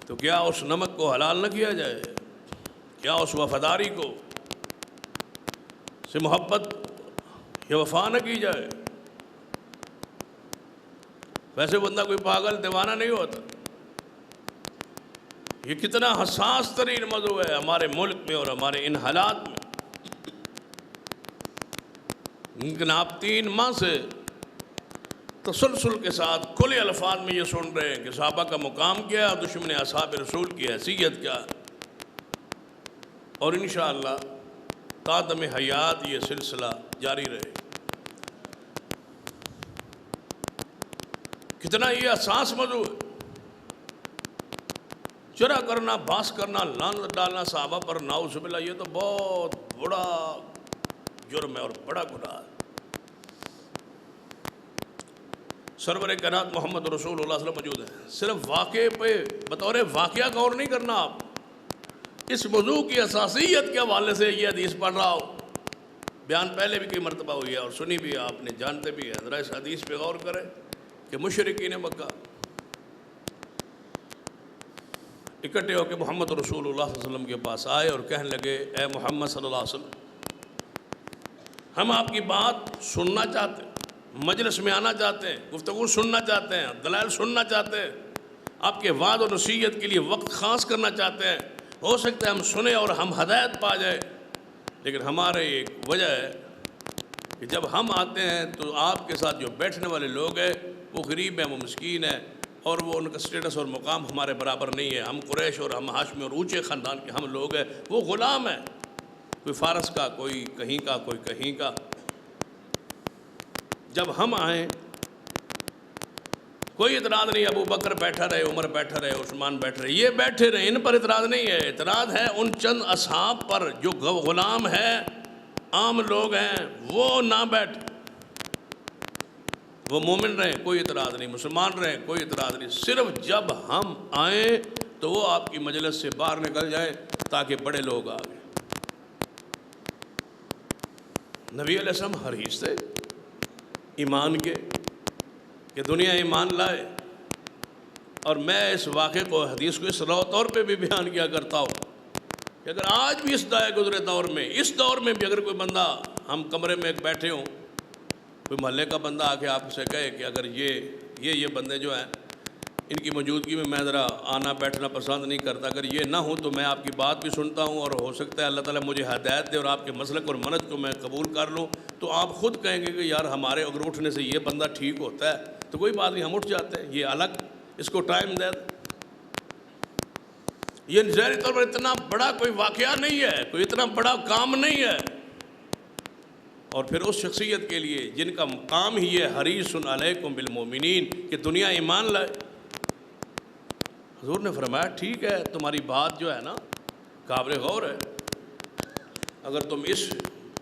تو کیا اس نمک کو حلال نہ کیا جائے؟ کیا اس وفاداری کو سے محبت یا وفا نہ کی جائے؟ ویسے بندہ کوئی پاگل دیوانہ نہیں ہوتا. یہ کتنا حساس ترین موضوع ہے ہمارے ملک میں اور ہمارے ان حالات میں. لیکن آپ 3 ماہ سے تسلسل کے ساتھ کھلے الفاظ میں یہ سن رہے ہیں کہ صحابہ کا مقام کیا ہے، دشمن اصحاب رسول کی حیثیت کیا ہے. اور انشاءاللہ تا دم حیات یہ سلسلہ جاری رہے. کتنا یہ حساس موضوع ہے. چرا کرنا، باس کرنا، لعنت ڈالنا صحابہ پر، نعوذ باللہ، یہ تو بہت بڑا جرم ہے اور بڑا گناہ ہے. سرور کائنات محمد رسول اللہ صلی اللہ علیہ وسلم موجود ہے. صرف واقعے پہ بطور واقعہ غور نہیں کرنا. آپ اس موضوع کی حساسیت کے حوالے سے یہ حدیث پڑھ رہا ہو، بیان پہلے بھی کئی مرتبہ ہوئی ہے اور سنی بھی ہے آپ نے، جانتے بھی ہیں. ذرا اس حدیث پہ غور کریں کہ مشرکین مکہ اکٹھے ہو کے محمد رسول اللہ صلی اللہ علیہ وسلم کے پاس آئے اور کہنے لگے، اے محمد صلی اللہ علیہ وسلم، ہم آپ کی بات سننا چاہتے ہیں، مجلس میں آنا چاہتے ہیں، گفتگو سننا چاہتے ہیں، دلائل سننا چاہتے ہیں، آپ کے وعد و نصیحت کے لیے وقت خاص کرنا چاہتے ہیں. ہو سکتا ہے ہم سنیں اور ہم ہدایت پا جائیں، لیکن ہمارے ایک وجہ ہے کہ جب ہم آتے ہیں تو آپ کے ساتھ جو بیٹھنے والے لوگ ہیں وہ غریب ہیں، وہ مسکین ہیں، اور وہ ان کا سٹیٹس اور مقام ہمارے برابر نہیں ہے. ہم قریش اور ہم ہاشمی اور اونچے خاندان کے ہم لوگ ہیں، وہ غلام ہیں، کوئی فارس کا، کوئی کہیں کا، کوئی کہیں کا. جب ہم آئیں کوئی اعتراض نہیں، ابو بکر بیٹھا رہے، عمر بیٹھا رہے، عثمان بیٹھا رہے، یہ بیٹھے رہے، ان پر اعتراض نہیں ہے. اعتراض ہے ان چند اصحاب پر جو غلام ہیں، عام لوگ ہیں، وہ نہ بیٹھ. وہ مومن رہیں کوئی اعتراض نہیں، مسلمان رہیں کوئی اعتراض نہیں. صرف جب ہم آئیں تو وہ آپ کی مجلس سے باہر نکل جائیں تاکہ بڑے لوگ آ گئے. نبی علیہ السلام حریص تھے ایمان کے کہ دنیا ایمان لائے. اور میں اس واقعے کو، حدیث کو اس طور پہ بھی بیان کیا کرتا ہوں کہ اگر آج بھی اس دائے گزرے دور میں، اس دور میں بھی اگر کوئی بندہ، ہم کمرے میں بیٹھے ہوں، کوئی محلے کا بندہ آ کے آپ سے کہے کہ اگر یہ بندے جو ہیں ان کی موجودگی میں ذرا آنا بیٹھنا پسند نہیں کرتا، اگر یہ نہ ہوں تو میں آپ کی بات بھی سنتا ہوں اور ہو سکتا ہے اللہ تعالیٰ مجھے ہدایت دے اور آپ کے مسلک اور منہج کو میں قبول کر لوں، تو آپ خود کہیں گے کہ یار ہمارے اگر اٹھنے سے یہ بندہ ٹھیک ہوتا ہے تو کوئی بات نہیں، ہم اٹھ جاتے ہیں. یہ الگ، اس کو ٹائم دے. یہ ظاہری طور پر اتنا بڑا کوئی واقعہ نہیں ہے، کوئی اتنا بڑا کام نہیں ہے. اور پھر اس شخصیت کے لیے جن کا کام ہی ہے حریص علیکم بالمومنین، کہ دنیا ایمان لائے. حضور نے فرمایا ٹھیک ہے، تمہاری بات جو ہے نا قابل غور ہے. اگر تم اس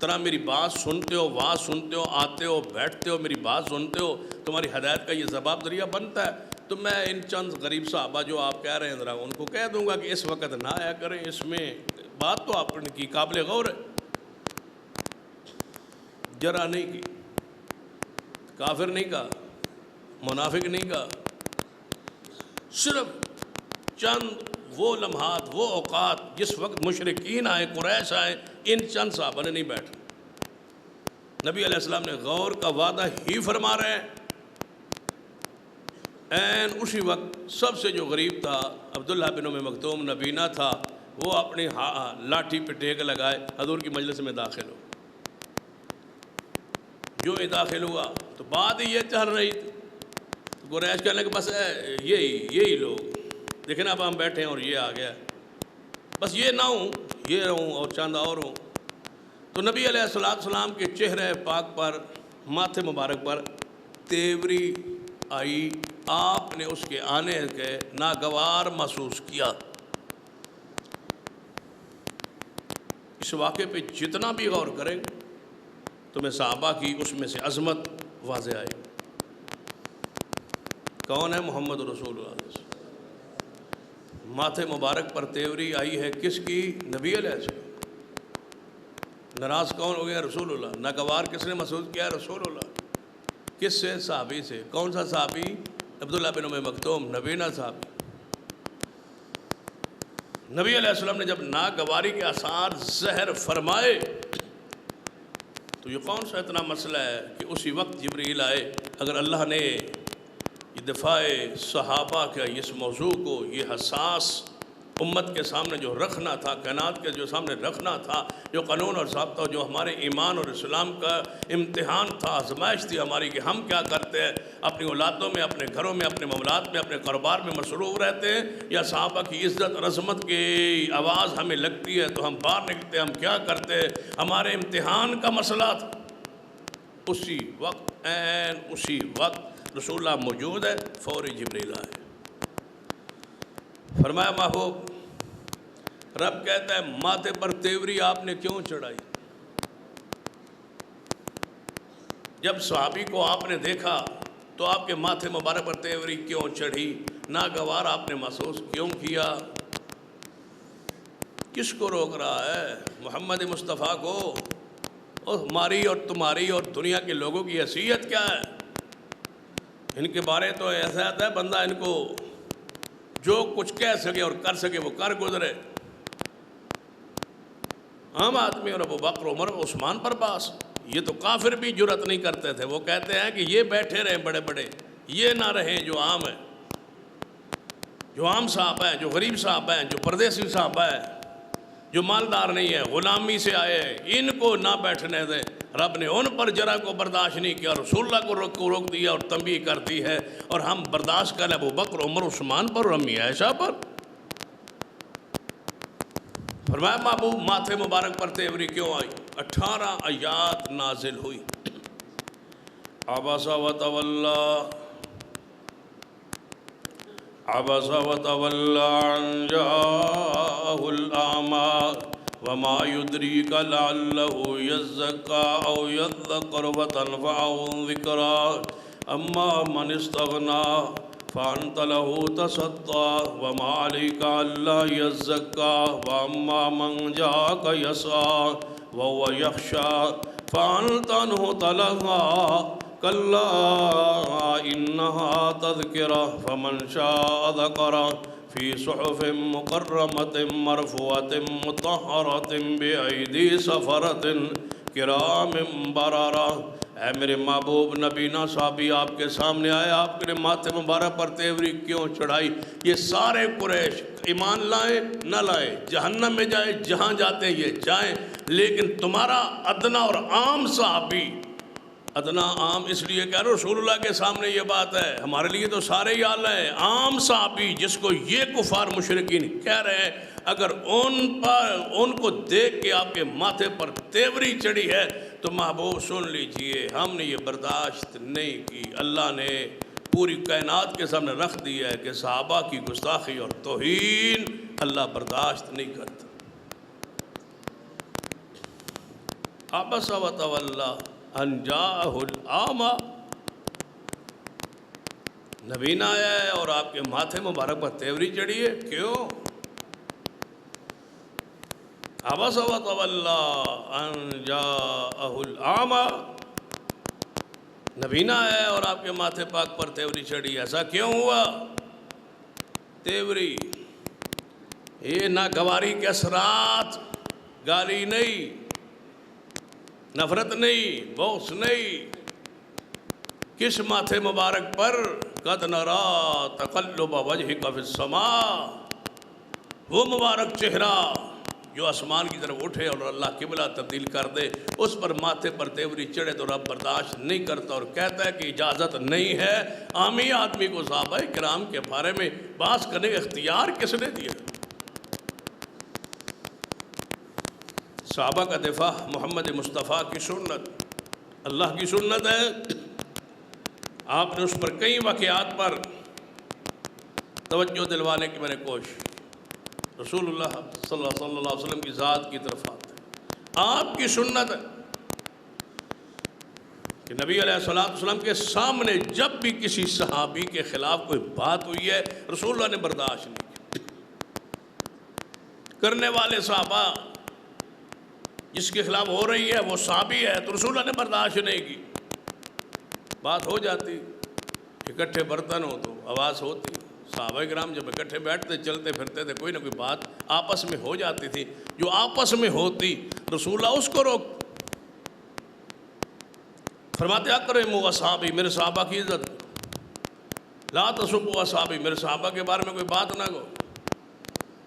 طرح میری بات سنتے ہو، واز سنتے ہو، آتے ہو، بیٹھتے ہو، میری بات سنتے ہو، تمہاری ہدایت کا یہ ذباب ذریعہ بنتا ہے، تو میں ان چند غریب صحابہ جو آپ کہہ رہے ہیں ذرا ان کو کہہ دوں گا کہ اس وقت نہ آیا کریں. اس میں بات تو آپ نے کی، قابل غور ہے، جرا نہیں کی، کافر نہیں کہا، منافق نہیں کہا. صرف چند وہ لمحات، وہ اوقات جس وقت مشرکین آئے، قریش آئے، ان چند صحابہ نے نہیں بیٹھا. نبی علیہ السلام نے غور کا وعدہ ہی فرما رہے ہیں. عین اسی وقت سب سے جو غریب تھا عبداللہ بن ام مکتوم نبینہ تھا، وہ اپنی لاٹھی پہ ٹیک لگائے حضور کی مجلس میں داخل ہو. جو ہی داخل ہوا تو بات ہی یہ چل رہی تھی. قریش کہنے کہ بس یہی لوگ دیکھیں اب ہم بیٹھے ہیں اور یہ آ گیا، بس یہ نہ ہوں، یہ رہوں اور چند اور ہوں. تو نبی علیہ السلام کے چہرے پاک پر، ماتھے مبارک پر تیوری آئی. آپ نے اس کے آنے کے ناگوار محسوس کیا. اس واقعے پہ جتنا بھی غور کریں تمہیں صحابہ کی اس میں سے عظمت واضح آئی. کون ہے؟ محمد رسول اللہ علیہ وسلم. ماتھے مبارک پر تیوری آئی ہے کس کی؟ نبی علیہ السلام. ناراض کون ہو گیا؟ رسول اللہ. ناگوار کس نے محسوس کیا؟ رسول اللہ. کس سے؟ صحابی سے. کون سا صحابی؟ عبداللہ بن ام مکتوم، نبینہ صحابی. نبی علیہ السلام نے جب ناگواری کے آثار ظاہر فرمائے تو یہ کون سا اتنا مسئلہ ہے کہ اسی وقت جبریل آئے. اگر اللہ نے دفاع صحابہ کا اس موضوع کو، یہ حساس امت کے سامنے جو رکھنا تھا، کائنات کے جو سامنے رکھنا تھا، جو قانون اور ضابطہ، جو ہمارے ایمان اور اسلام کا امتحان تھا، آزمائش تھی ہماری کہ ہم کیا کرتے ہیں، اپنی اولادوں میں، اپنے گھروں میں، اپنے معاملات میں، اپنے کاروبار میں مصروف رہتے ہیں، یا صحابہ کی عزت اور عظمت کی آواز ہمیں لگتی ہے تو ہم باہر نکلتے ہیں، ہم کیا کرتے ہیں، ہمارے امتحان کا مسئلہ تھا۔ اسی وقت، اسی وقت رسول اللہ موجود ہے، فوری جبریل آئے، فرمایا محبوب، رب کہتا ہے ماتھے پر تیوری آپ نے کیوں چڑھائی؟ جب صحابی کو آپ نے دیکھا تو آپ کے ماتھے مبارک پر تیوری کیوں چڑھی؟ ناگوار آپ نے محسوس کیوں کیا؟ کس کو روک رہا ہے؟ محمد مصطفیٰ کو۔ اور ہماری اور تمہاری اور دنیا کے لوگوں کی حیثیت کیا ہے؟ ان کے بارے تو ایسا آتا ہے بندہ ان کو جو کچھ کہہ سکے اور کر سکے وہ کر گزرے۔ عام آدمی اور ابو بکر، عمر، عثمان پر باس، یہ تو کافر بھی جرأت نہیں کرتے تھے۔ وہ کہتے ہیں کہ یہ بیٹھے رہیں بڑے بڑے، یہ نہ رہیں جو عام ہیں، جو عام صحابہ ہیں، جو غریب صحابہ ہیں، جو پردیسی صحابہ ہیں، جو مالدار نہیں ہے، غلامی سے آئے ہیں، ان کو نہ بیٹھنے دیں۔ رب نے ان پر جرا کو برداشت نہیں کیا، رسول اللہ کو روک دیا اور تنبیہ کر دی ہے، اور ہم برداشت کریں ابو بکر، عمر، عثمان پر اور امی عائشہ پر۔ فرمایا محبوب ماتھے مبارک پر تیوری کیوں آئی؟ 18 آیات نازل ہوئی۔ عبس وتولی، عبس وتولی ان جاءہ الاعمی وما يدريك لعله يزكى او يذكر فتنفعه الذكرى اما من استغنى فانت له تصدى وما عليك الا يزكى واما من جاءك يسعى وهو يخشى فانت عنه تلهى كلا انها تذكرة فمن شاء ذكره فی صحف مکرمۃ مرفوعۃ مطہرۃ بأیدی سفرۃ کرام بررہ۔ اے میرے محبوب، نبینا صحابی آپ کے سامنے آئے، آپ نے ماتھے مبارک پر تیوری کیوں چڑھائی؟ یہ سارے قریش ایمان لائیں نہ لائیں، جہنم میں جائیں، جہاں جاتے ہیں یہ جائیں، لیکن تمہارا ادنا اور عام صحابی، ادنا عام اس لیے کہ رسول اللہ کے سامنے یہ بات ہے، ہمارے لیے تو سارے ہی اعلیٰ ہیں، عام صحابی جس کو یہ کفار مشرکین کہہ رہے ہیں، اگر ان کو دیکھ کے آپ کے ماتھے پر تیوری چڑھی ہے تو محبوب سن لیجئے، ہم نے یہ برداشت نہیں کی۔ اللہ نے پوری کائنات کے سامنے رکھ دیا ہے کہ صحابہ کی گستاخی اور توہین اللہ برداشت نہیں کرتا۔ عبس وتولی ان جاءہ الاعمی، نبینا آیا ہے اور آپ کے ماتھے مبارک پر تیوری چڑھی ہے، کیوں؟ عبس وتولی ان جاءہ الاعمی، نبینا آیا ہے اور آپ کے ماتھے پاک پر تیوری چڑھی، ایسا کیوں ہوا؟ تیوری یہ ناگواری کے اثرات، گالی نہیں، نفرت نہیں، بغض نہیں۔ کس ماتھے مبارک پر؟ قد نرا تقلب وجہک فی السماء، وہ مبارک چہرہ جو آسمان کی طرف اٹھے اور اللہ قبلہ تبدیل کر دے، اس پر ماتھے پر تیوری چڑھے تو رب برداشت نہیں کرتا اور کہتا ہے کہ اجازت نہیں ہے۔ عامی آدمی کو صحابہ کرام کے بارے میں بحث کرنے کا اختیار کس نے دیا؟ صحابہ کا دفاع محمد مصطفیٰ کی سنت، اللہ کی سنت ہے۔ آپ نے اس پر کئی واقعات پر توجہ دلوانے کی میں نے کوشش، رسول اللہ صلی اللہ علیہ وسلم کی ذات کی طرف آتے ہیں، آپ کی سنت ہے کہ نبی علیہ السلام کے سامنے جب بھی کسی صحابی کے خلاف کوئی بات ہوئی ہے، رسول اللہ نے برداشت نہیں کی۔ کرنے والے صحابہ جس کے خلاف ہو رہی ہے وہ صحابی ہے تو رسول اللہ نے برداشت نہیں کی، بات ہو جاتی، اکٹھے برتن ہو تو آواز ہوتی، صحابہ کرام جب اکٹھے بیٹھتے چلتے پھرتے تھے کوئی نہ کوئی بات آپس میں ہو جاتی تھی، جو آپس میں ہوتی رسول اللہ اس کو روک فرماتے اکرموا اصحابی، میرے صحابہ کی عزت، لا تسبوا اصحابی، میرے صحابہ کے بارے میں کوئی بات نہ کہو،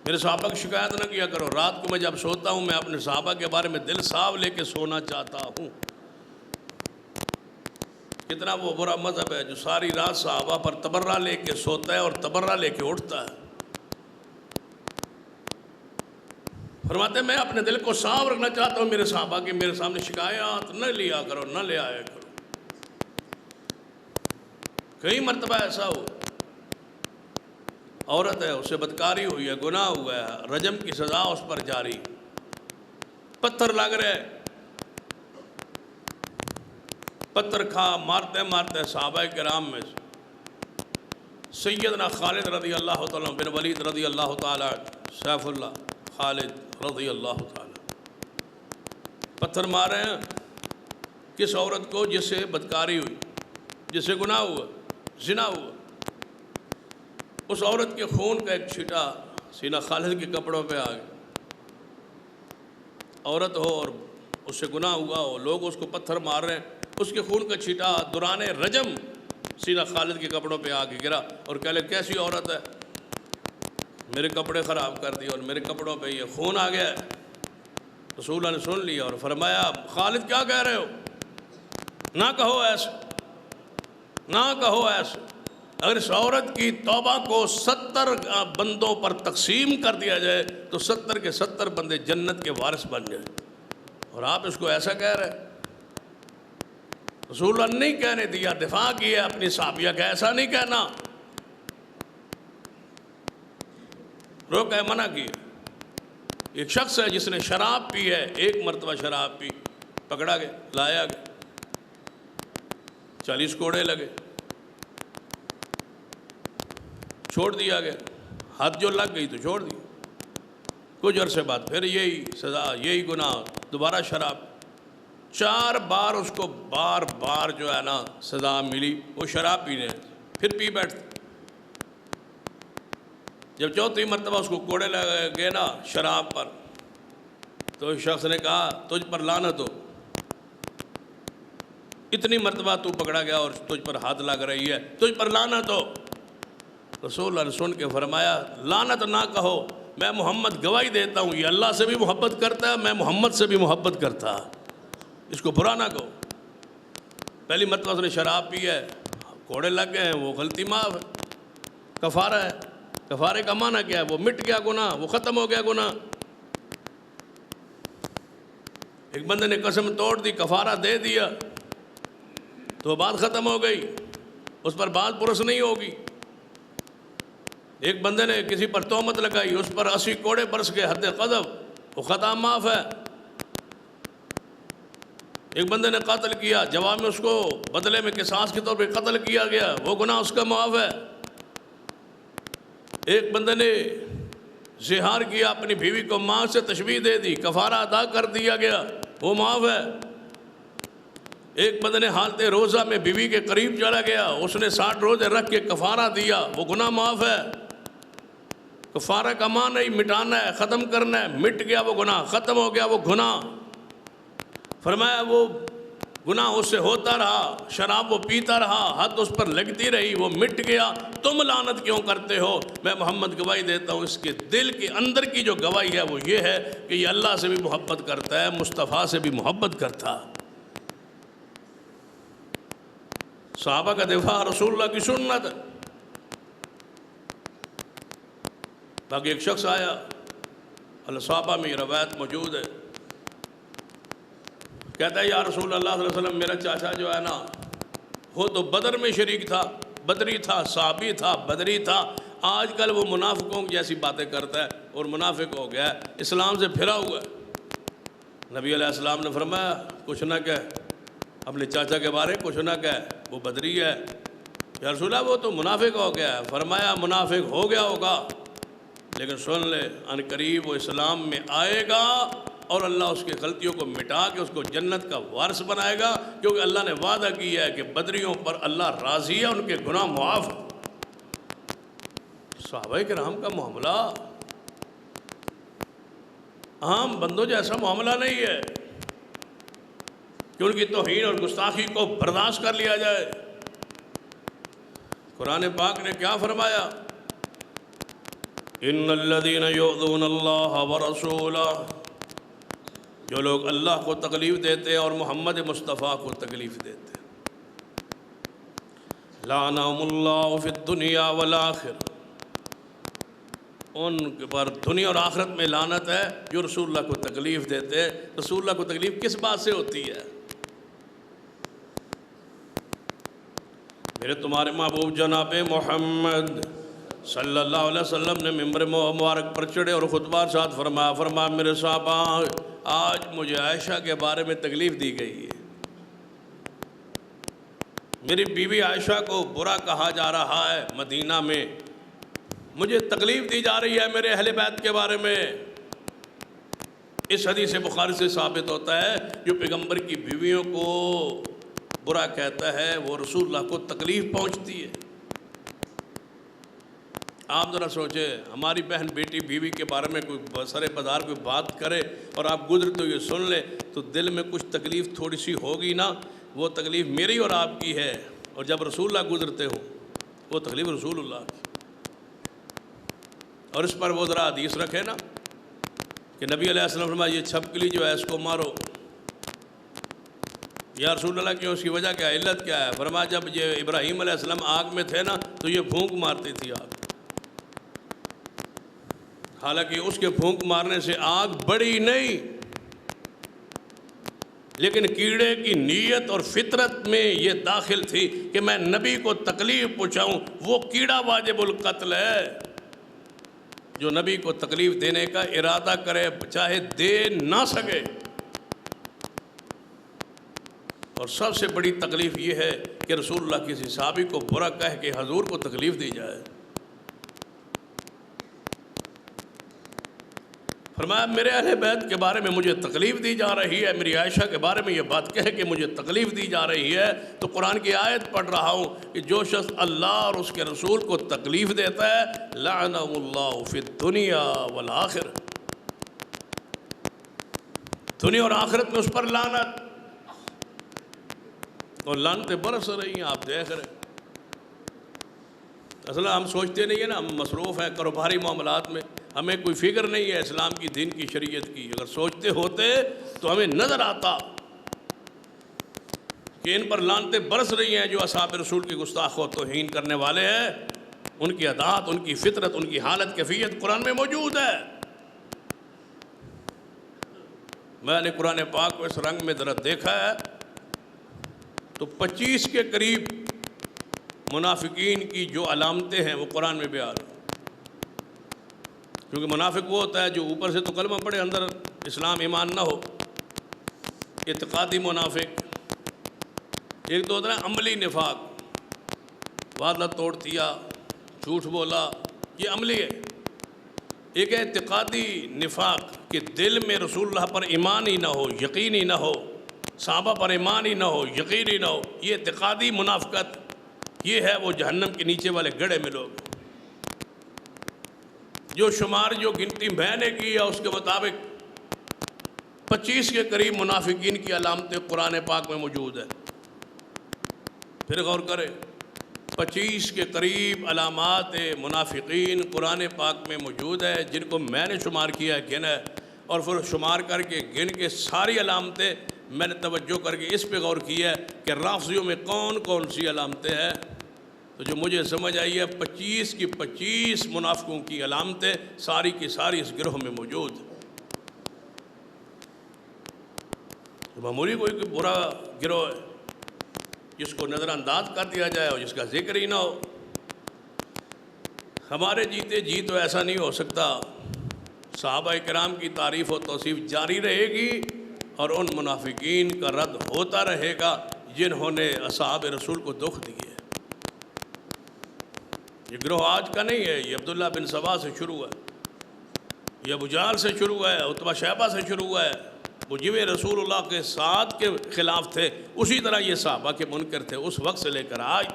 میرے صحابہ کی شکایت نہ کیا کرو۔ رات کو میں جب سوتا ہوں میں اپنے صحابہ کے بارے میں دل صاف لے کے سونا چاہتا ہوں۔ کتنا وہ برا مذہب ہے جو ساری رات صحابہ پر تبرہ لے کے سوتا ہے اور تبرہ لے کے اٹھتا ہے۔ فرماتے ہیں میں اپنے دل کو صاف رکھنا چاہتا ہوں میرے صحابہ کی، میرے سامنے شکایات نہ لیا کرو، نہ لے آیا کرو۔ کئی مرتبہ ایسا ہو، عورت ہے، اسے بدکاری ہوئی ہے، گناہ ہوا ہے، رجم کی سزا اس پر جاری، پتھر لگ رہے، پتھر کھا مارتے مارتے صحابہ کرام میں سیدنا خالد رضی اللہ تعالیٰ بن ولید رضی اللہ تعالیٰ، سیف اللہ خالد رضی اللہ تعالیٰ پتھر مارے ہیں کس عورت کو جس سے بدکاری ہوئی، جس سے گناہ ہوا، زنا ہوا۔ اس عورت کے خون کا ایک چھٹا سینہ خالد کے کپڑوں پہ آ گیا۔ عورت ہو اور اس سے گناہ ہوا ہو، لوگ اس کو پتھر مار رہے ہیں، اس کے خون کا چھٹا دوران رجم سینہ خالد کے کپڑوں پہ آ کے گرا اور کہہ لے کیسی عورت ہے، میرے کپڑے خراب کر دیے اور میرے کپڑوں پہ یہ خون آ گیا ہے۔ رسول اللہ نے سن لیا اور فرمایا خالد کیا کہہ رہے ہو، نہ کہو ایسا، نہ کہو ایسا۔ اگر اس عورت کی توبہ کو 70 بندوں پر تقسیم کر دیا جائے تو 70 کے 70 بندے جنت کے وارث بن جائیں، اور آپ اس کو ایسا کہہ رہے ہیں۔ رسول اللہ نے نہیں کہنے دیا، دفاع کیا اپنی صحابیہ کا، ایسا نہیں کہنا، روکا ہے، منع کیا۔ ایک شخص ہے جس نے شراب پی ہے، ایک مرتبہ شراب پی، پکڑا گیا، لایا گیا، 40 کوڑے لگے، چھوڑ دیا گیا، حد جو لگ گئی تو چھوڑ دی۔ کچھ عرصے بعد پھر یہی سزا، یہی گناہ، دوبارہ شراب، 4 بار اس کو بار بار جو ہے نا سزا ملی، وہ شراب پینے، پھر پی بیٹھتے۔ جب 4تھی مرتبہ اس کو کوڑے لگے گئے نا شراب پر، تو اس شخص نے کہا تجھ پر لعنت ہو، اتنی مرتبہ تو پکڑا گیا اور تجھ پر حد لگ رہی ہے، تجھ پر لعنت ہو۔ رسول اللہ نے سن کے فرمایا لعنت نہ کہو، میں محمد گواہی دیتا ہوں یہ اللہ سے بھی محبت کرتا ہے، میں محمد سے بھی محبت کرتا، اس کو برا نہ کہو۔ پہلی مرتبہ اس نے شراب پی ہے، کوڑے لگ گئے ہیں، وہ غلطی معاف ہے، کفارہ ہے۔ کفارے کا معنی کیا ہے؟ وہ مٹ گیا گناہ، وہ ختم ہو گیا گناہ۔ ایک بندے نے قسم توڑ دی، کفارہ دے دیا تو بات ختم ہو گئی، اس پر بات پرس نہیں ہوگی۔ ایک بندے نے کسی پر تہمت لگائی، اس پر 80 کوڑے برس گئے، حد قذف، وہ خطا معاف ہے۔ ایک بندے نے قتل کیا، جواب میں اس کو بدلے میں قصاص کے طور پہ قتل کیا گیا، وہ گناہ اس کا معاف ہے۔ ایک بندے نے زہار کیا، اپنی بیوی کو ماں سے تشبیہ دے دی، کفارہ ادا کر دیا گیا، وہ معاف ہے۔ ایک بندے نے حالت روزہ میں بیوی کے قریب چلا گیا، اس نے 60 روزے رکھ کے کفارہ دیا، وہ گناہ معاف ہے۔ کفارہ کا معنی نہیں مٹانا ہے، ختم کرنا ہے، مٹ گیا وہ گناہ، ختم ہو گیا وہ گناہ۔ فرمایا وہ گناہ اس سے ہوتا رہا، شراب وہ پیتا رہا، حد اس پر لگتی رہی، وہ مٹ گیا، تم لعنت کیوں کرتے ہو؟ میں محمد گواہی دیتا ہوں اس کے دل کے اندر کی جو گواہی ہے وہ یہ ہے کہ یہ اللہ سے بھی محبت کرتا ہے، مصطفیٰ سے بھی محبت کرتا۔ صحابہ کا دفاع رسول اللہ کی سنت ہے۔ باقی ایک شخص آیا، صحابہ میں یہ روایت موجود ہے، کہتا ہے یا رسول اللہ صلی اللہ علیہ وسلم میرا چاچا جو ہے نا وہ تو بدر میں شریک تھا، بدری تھا، صحابی تھا، بدری تھا، آج کل وہ منافقوں جیسی باتیں کرتا ہے اور منافق ہو گیا ہے، اسلام سے پھرا ہوا ہے۔ نبی علیہ السلام نے فرمایا کچھ نہ کہہ، اپنے چاچا کے بارے کچھ نہ کہہ، وہ بدری ہے۔ یا رسول اللہ وہ تو منافق ہو گیا ہے۔ فرمایا منافق ہو گیا ہوگا لیکن سن لے ان قریب وہ اسلام میں آئے گا اور اللہ اس کی غلطیوں کو مٹا کے اس کو جنت کا وارث بنائے گا، کیونکہ اللہ نے وعدہ کیا ہے کہ بدریوں پر اللہ راضی ہے، ان کے گناہ معاف۔ صحابہ کرام کا معاملہ عام بندوں جیسا معاملہ نہیں ہے کہ ان کی توہین اور گستاخی کو برداشت کر لیا جائے۔ قرآن پاک نے کیا فرمایا؟ ان الذین یؤذون اللہ ورسولہ، جو لوگ اللہ کو تکلیف دیتے ہیں اور محمد مصطفیٰ کو تکلیف دیتے ہیں، لعنہم اللہ فی الدنیا والآخرہ، ان پر دنیا اور آخرت میں لعنت ہے جو رسول اللہ کو تکلیف دیتے ہیں۔ رسول اللہ کو تکلیف کس بات سے ہوتی ہے؟ میرے تمہارے محبوب جناب محمد صلی اللہ علیہ وسلم نے ممبر مبارک پر چڑھے اور خطبہ ارشاد فرمایا میرے صحابہ، آج مجھے عائشہ کے بارے میں تکلیف دی گئی ہے، میری بیوی عائشہ کو برا کہا جا رہا ہے، مدینہ میں مجھے تکلیف دی جا رہی ہے میرے اہل بیت کے بارے میں۔ اس حدیث بخاری سے ثابت ہوتا ہے جو پیغمبر کی بیویوں کو برا کہتا ہے وہ رسول اللہ کو تکلیف پہنچتی ہے۔ آپ ذرا سوچیں، ہماری بہن بیٹی بیوی کے بارے میں کوئی سر بازار کوئی بات کرے اور آپ گزرتے ہوئے سن لیں تو دل میں کچھ تکلیف تھوڑی سی ہوگی نا۔ وہ تکلیف میری اور آپ کی ہے، اور جب رسول اللہ گزرتے ہو وہ تکلیف رسول اللہ کی۔ اور اس پر وہ ذرا حدیث رکھے نا کہ نبی علیہ السلام فرمایا یہ چھپکلی جو ہے اس کو مارو۔ یا رسول اللہ کیوں؟ اس کی وجہ کیا ہے، علت کیا ہے؟ فرمایا جب یہ ابراہیم علیہ السلام آگ میں تھے نا تو یہ پھونک مارتی تھی آگ، حالانکہ اس کے پھونک مارنے سے آگ بڑی نہیں، لیکن کیڑے کی نیت اور فطرت میں یہ داخل تھی کہ میں نبی کو تکلیف پہنچاؤں۔ وہ کیڑا واجب القتل ہے جو نبی کو تکلیف دینے کا ارادہ کرے چاہے دے نہ سکے۔ اور سب سے بڑی تکلیف یہ ہے کہ رسول اللہ کسی صحابی کو برا کہہ کے حضور کو تکلیف دی جائے۔ فرمایا میرے اہل بیت کے بارے میں مجھے تکلیف دی جا رہی ہے، میری عائشہ کے بارے میں یہ بات کہہ کہ مجھے تکلیف دی جا رہی ہے، تو قرآن کی آیت پڑھ رہا ہوں کہ جو شخص اللہ اور اس کے رسول کو تکلیف دیتا ہے لعنہ اللہ فی الدنیا والآخرہ، دنیا اور آخرت میں اس پر لعنت، اور لعنتیں برس رہی ہیں، آپ دیکھ رہے ہیں۔ اصل ہم سوچتے نہیں ہیں نا، ہم مصروف ہیں کاروباری معاملات میں، ہمیں کوئی فکر نہیں ہے اسلام کی، دین کی، شریعت کی۔ اگر سوچتے ہوتے تو ہمیں نظر آتا کہ ان پر لعنتیں برس رہی ہیں جو اصحاب رسول کی گستاخ و توہین کرنے والے ہیں، ان کی عادات، ان کی فطرت، ان کی حالت کیفیت قرآن میں موجود ہے۔ میں نے قرآن پاک کو اس رنگ میں ذرا دیکھا ہے تو 25 کے قریب منافقین کی جو علامتیں ہیں وہ قرآن میں بیان ہیں۔ کیونکہ منافق وہ ہوتا ہے جو اوپر سے تو کلمہ پڑھے اندر اسلام ایمان نہ ہو، اعتقادی منافق۔ ایک تو ہوتا ہے عملی نفاق، وعدہ توڑ دیا، جھوٹ بولا، یہ عملی ہے۔ ایک ہے اعتقادی نفاق کہ دل میں رسول اللہ پر ایمان ہی نہ ہو، یقین ہی نہ ہو، صحابہ پر ایمان ہی نہ ہو، یقین ہی نہ ہو، یہ اعتقادی منافقت، یہ ہے وہ جہنم کے نیچے والے گڑھے میں لوگ۔ جو شمار جو گنتی میں نے کی ہے اس کے مطابق 25 کے قریب منافقین کی علامتیں قرآن پاک میں موجود ہیں۔ پھر غور کریں، 25 کے قریب علامات منافقین قرآن پاک میں موجود ہے، جن کو میں نے شمار کیا ہے، گنا ہے، اور پھر شمار کر کے گن کے ساری علامتیں میں نے توجہ کر کے اس پہ غور کیا ہے کہ رافضیوں میں کون کون سی علامتیں ہیں۔ تو جو مجھے سمجھ آئی ہے 25 کی 25 منافقوں کی علامتیں ساری کی ساری اس گروہ میں موجود ہیں۔ معمولی کوئی برا گروہ ہے جس کو نظر انداز کر دیا جائے اور جس کا ذکر ہی نہ ہو۔ ہمارے جیتے جی تو ایسا نہیں ہو سکتا۔ صحابہ کرام کی تعریف و توصیف جاری رہے گی اور ان منافقین کا رد ہوتا رہے گا جنہوں نے اصحاب رسول کو دکھ دیے۔ یہ گروہ آج کا نہیں ہے، یہ عبداللہ بن سبا سے شروع ہے، یہ ابو جہل سے شروع ہے، عتبہ شیبہ سے شروع ہے۔ وہ جویں رسول اللہ کے ساتھ کے خلاف تھے اسی طرح یہ صحابہ کے منکر تھے، اس وقت سے لے کر آج۔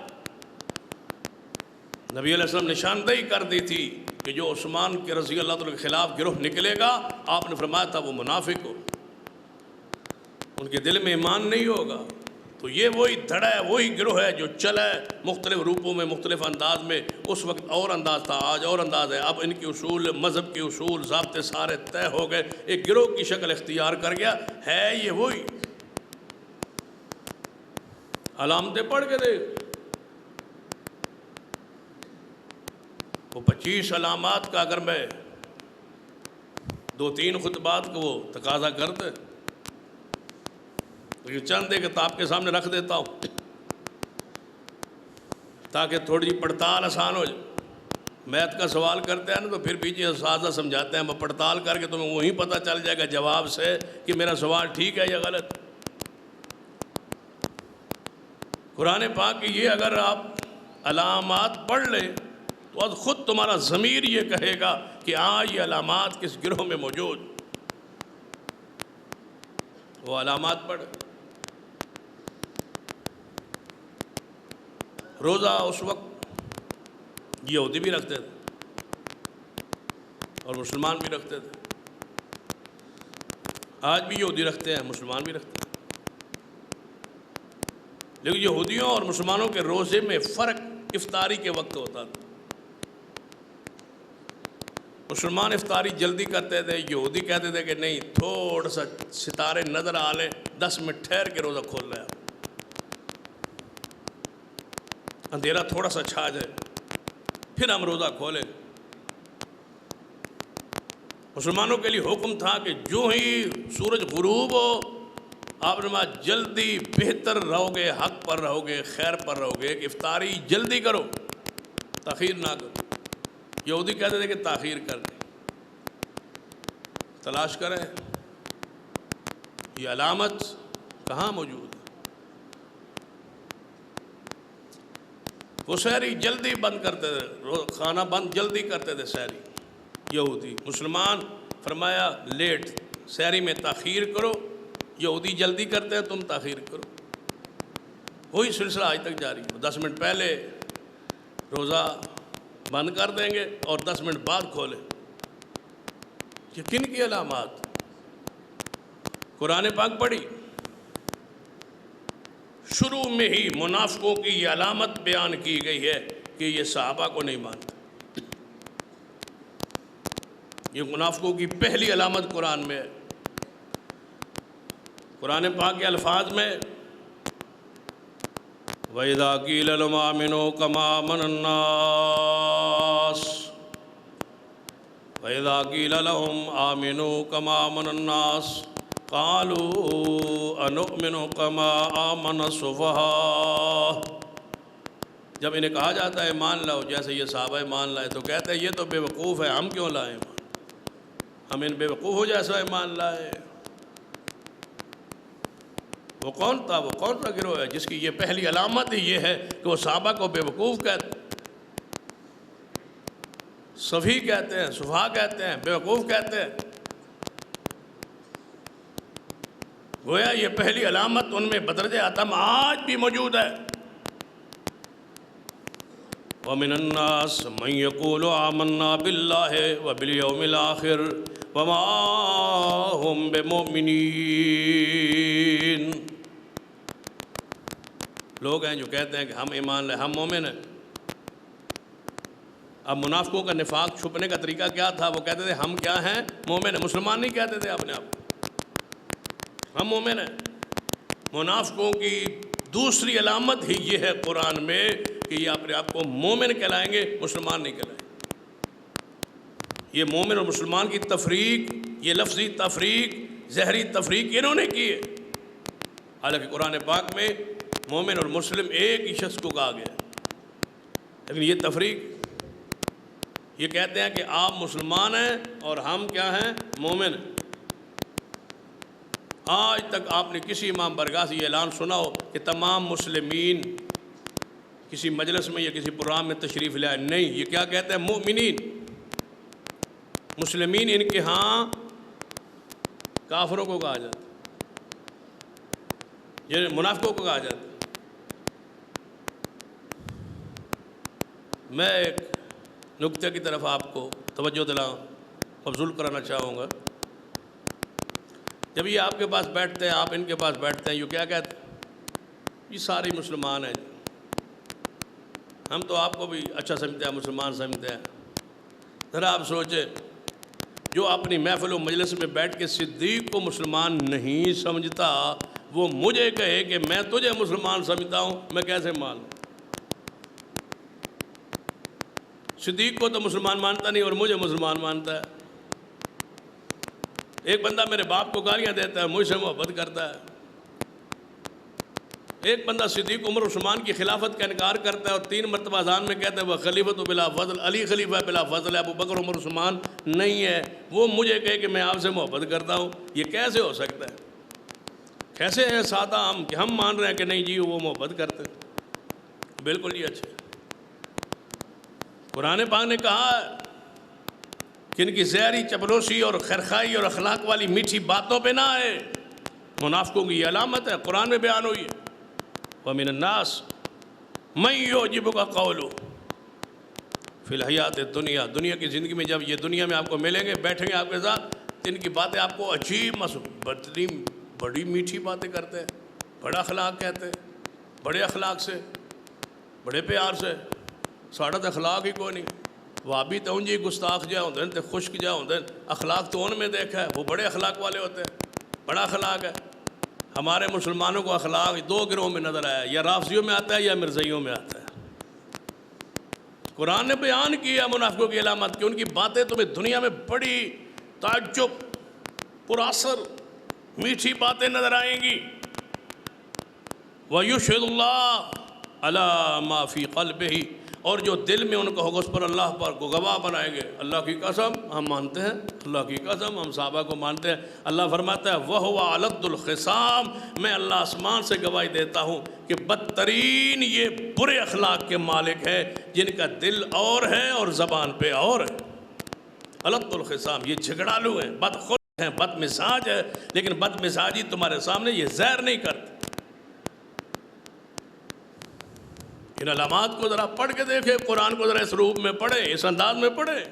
نبی علیہ السلام نشاندہی کر دی تھی کہ جو عثمان کے رضی اللہ عنہ کے خلاف گروہ نکلے گا، آپ نے فرمایا تھا وہ منافق ہو، ان کے دل میں ایمان نہیں ہوگا۔ تو یہ وہی دھڑا ہے، وہی گروہ ہے جو چلا ہے مختلف روپوں میں، مختلف انداز میں۔ اس وقت اور انداز تھا، آج اور انداز ہے۔ اب ان کے اصول، مذہب کے اصول، ضابطے سارے طے ہو گئے، ایک گروہ کی شکل اختیار کر گیا ہے۔ یہ وہی علامتیں پڑھ کے دیکھ، وہ 25 علامات کا اگر میں 2-3 خطبات کو وہ تقاضا کرتے تو یہ چند ایک کتاب کے سامنے رکھ دیتا ہوں تاکہ تھوڑی پڑتال آسان ہو جائے۔ میتھ کا سوال کرتے ہیں نا تو پھر پیچھے اساتذہ سمجھاتے ہیں، میں پڑتال کر کے تمہیں وہیں پتہ چل جائے گا جواب سے کہ میرا سوال ٹھیک ہے یا غلط۔ قرآن پاک کی یہ اگر آپ علامات پڑھ لیں تو اب خود تمہارا ضمیر یہ کہے گا کہ یہ علامات کس گروہ میں موجود۔ وہ علامات پڑھ۔ روزہ اس وقت یہودی بھی رکھتے تھے اور مسلمان بھی رکھتے تھے، آج بھی یہودی رکھتے ہیں، مسلمان بھی رکھتے ہیں، لیکن یہودیوں اور مسلمانوں کے روزے میں فرق افطاری کے وقت ہوتا تھا۔ مسلمان افطاری جلدی کرتے تھے، یہودی کہتے تھے کہ نہیں، تھوڑا سا ستارے نظر آ لیں 10 منٹ ٹھہر کے روزہ کھول لیں، اندھیرا تھوڑا سا چھا جائے پھر ہم روزہ کھولیں۔ مسلمانوں کے لیے حکم تھا کہ جو ہی سورج غروب ہو آپ نماز جلدی، بہتر رہو گے، حق پر رہو گے، خیر پر رہو گے، کہ افطاری جلدی کرو، تاخیر نہ کرو۔ یہودی کہتے تھے کہ تاخیر کر دیں۔ تلاش کریں یہ علامت کہاں موجود ہے۔ وہ سحری جلدی بند کرتے تھے، کھانا بند جلدی کرتے تھے سحری یہودی۔ مسلمان فرمایا لیٹ، سحری میں تاخیر کرو۔ یہودی جلدی کرتے ہیں، تم تاخیر کرو۔ وہی سلسلہ آج تک جاری ہے۔ 10 منٹ پہلے روزہ بند کر دیں گے اور 10 منٹ بعد کھولیں۔ یہ کن کی علامات؟ قرآن پاک پڑھی، شروع میں ہی منافقوں کی یہ علامت بیان کی گئی ہے کہ یہ صحابہ کو نہیں مانتے۔ یہ منافقوں کی پہلی علامت قرآن میں ہے۔ قرآن پاک کے الفاظ میں وَإِذَا قِيلَ لَهُمْ آمِنُوا كَمَا آمَنَ النَّاسُ وَإِذَا قِيلَ لَهُمْ آمِنُوا كَمَا آمَنَ النَّاسُ قَالُوا أَنُؤْمِنُ كَمَا آمَنَ السُّفَهَاءُ۔ جب انہیں کہا جاتا ہے ایمان لاؤ جیسے یہ صحابہ ایمان لائے تو کہتے ہیں یہ تو بے وقوف ہے، ہم کیوں لائیں ایمان؟ ہم ان بے وقوفوں جیسا ایمان لائے۔ وہ کون تھا؟ وہ کون سا گروہ ہے جس کی یہ پہلی علامت ہی یہ ہے کہ وہ صحابہ کو بے وقوف کہتے ہیں، صفی کہتے ہیں، صفا کہتے ہیں، بے وقوف کہتے ہیں۔ گویا یہ پہلی علامت ان میں بدرجہ اتم آج بھی موجود ہے۔ وَمِنَ النَّاسِ مَن يَقُولُ آمَنَّا بِاللَّهِ وَبِالْيَوْمِ الْآخِرِ وَمَا هُمْ بِمُؤْمِنِينَ۔ لوگ ہیں جو کہتے ہیں کہ ہم ایمان لائے، ہم مومن ہیں۔ اب منافقوں کا نفاق چھپنے کا طریقہ کیا تھا؟ وہ کہتے تھے ہم کیا ہیں؟ مومن ہیں۔ مسلمان نہیں کہتے تھے اپنے آپ، ہم مومن ہیں۔ منافقوں کی دوسری علامت ہی یہ ہے قرآن میں کہ یہ اپنے آپ کو مومن کہلائیں گے، مسلمان نہیں کہلائیں گے۔ یہ مومن اور مسلمان کی تفریق، یہ لفظی تفریق، ظاہری تفریق انہوں نے کی ہے، حالانکہ قرآن پاک میں مومن اور مسلم ایک ہی شخص کو کہا گیا ہے۔ لیکن یہ تفریق، یہ کہتے ہیں کہ آپ مسلمان ہیں اور ہم کیا ہیں؟ مومن ہیں۔ آج تک آپ نے کسی امام برگاہ سے یہ اعلان سنا ہو کہ تمام مسلمین کسی مجلس میں یا کسی پروگرام میں تشریف لائے؟ نہیں، یہ کیا کہتے ہیں؟ مومنین۔ مسلمین ان کے ہاں کافروں کو کہا جاتا ہے، یہ منافقوں کو کہا جاتا ہے۔ میں ایک نکتے کی طرف آپ کو توجہ مبذول کرانا چاہوں گا۔ جب یہ آپ کے پاس بیٹھتے ہیں، آپ ان کے پاس بیٹھتے ہیں، یہ کیا کہتے ہیں؟ یہ سارے مسلمان ہیں جی، ہم تو آپ کو بھی اچھا سمجھتے ہیں، مسلمان سمجھتے ہیں۔ ذرا آپ سوچیں، جو اپنی محفل و مجلس میں بیٹھ کے صدیق کو مسلمان نہیں سمجھتا، وہ مجھے کہے کہ میں تجھے مسلمان سمجھتا ہوں، میں کیسے مان لوں؟ صدیق کو تو مسلمان مانتا نہیں اور مجھے مسلمان مانتا ہے۔ ایک بندہ میرے باپ کو گالیاں دیتا ہے، مجھ سے محبت کرتا ہے۔ ایک بندہ صدیق عمر عثمان کی خلافت کا انکار کرتا ہے اور 3 مرتبہ اذان میں کہتا ہے وہ خلیفۃ بلا فضل، علی خلیفہ بلا فضل ہے، ابو بکر عمر عثمان نہیں ہے، وہ مجھے کہے کہ میں آپ سے محبت کرتا ہوں، یہ کیسے ہو سکتا ہے؟ کیسے ہیں سادہ ہم کہ ہم مان رہے ہیں کہ نہیں جی وہ محبت کرتے ہیں؟ بالکل ہی اچھے۔ قرآن پاک نے کہا کہ ان کی زہری چپلوسی اور خیرخائی اور اخلاق والی میٹھی باتوں پہ نہ آئے، منافقوں کی یہ علامت ہے، قرآن میں بیان ہوئی ہے۔ وَمِنَ النَّاسِ مَن يُعْجِبُكَ قَوْلُهُ فِي الْحَيَاةِ الدُّنْيَا، دنیا کی زندگی میں جب یہ دنیا میں آپ کو ملیں گے، بیٹھیں گے آپ کے ساتھ، تو ان کی باتیں آپ کو عجیب بدترین بڑی میٹھی باتیں کرتے ہیں، بڑا اخلاق کہتے ہیں، بڑے اخلاق سے، بڑے پیار سے، ساڑھا تو اخلاق ہی کوئی نہیں۔ وہابی تو انجی گستاخ جا ہوندے ہیں، خشک جا ہوندے ہیں، اخلاق تو ان میں دیکھا ہے، وہ بڑے اخلاق والے ہوتے ہیں، بڑا اخلاق ہے۔ ہمارے مسلمانوں کو اخلاق 2 گروہ میں نظر آیا، یا رافضیوں میں آتا ہے یا مرزائیوں میں آتا ہے۔ قرآن نے بیان کیا منافقوں کی علامت کہ ان کی باتیں تمہیں دنیا میں بڑی تعجب پراثر میٹھی باتیں نظر آئیں گی۔ وَيُشْهِدُ اللَّهَ عَلَى مَا فِي قَلْبِهِ، اور جو دل میں ان کو ہوگا اس پر اللہ پر کو گواہ بنائیں گے۔ اللہ کی قسم ہم مانتے ہیں، اللہ کی قسم ہم صحابہ کو مانتے ہیں۔ اللہ فرماتا ہے وَهُوَ أَلَدُّ الْخِصَامِ، میں اللہ آسمان سے گواہی دیتا ہوں کہ بدترین یہ برے اخلاق کے مالک ہے جن کا دل اور ہے اور زبان پہ اور ہے۔ الد الخصام، یہ جھگڑالو ہیں، بدخلق ہیں، بد مزاج ہے، لیکن بد مزاجی تمہارے سامنے یہ زہر نہیں کرتے۔ ان علامات کو ذرا پڑھ کے دیکھیں، قرآن کو ذرا اس روپ میں پڑھیں، اس انداز میں پڑھیں۔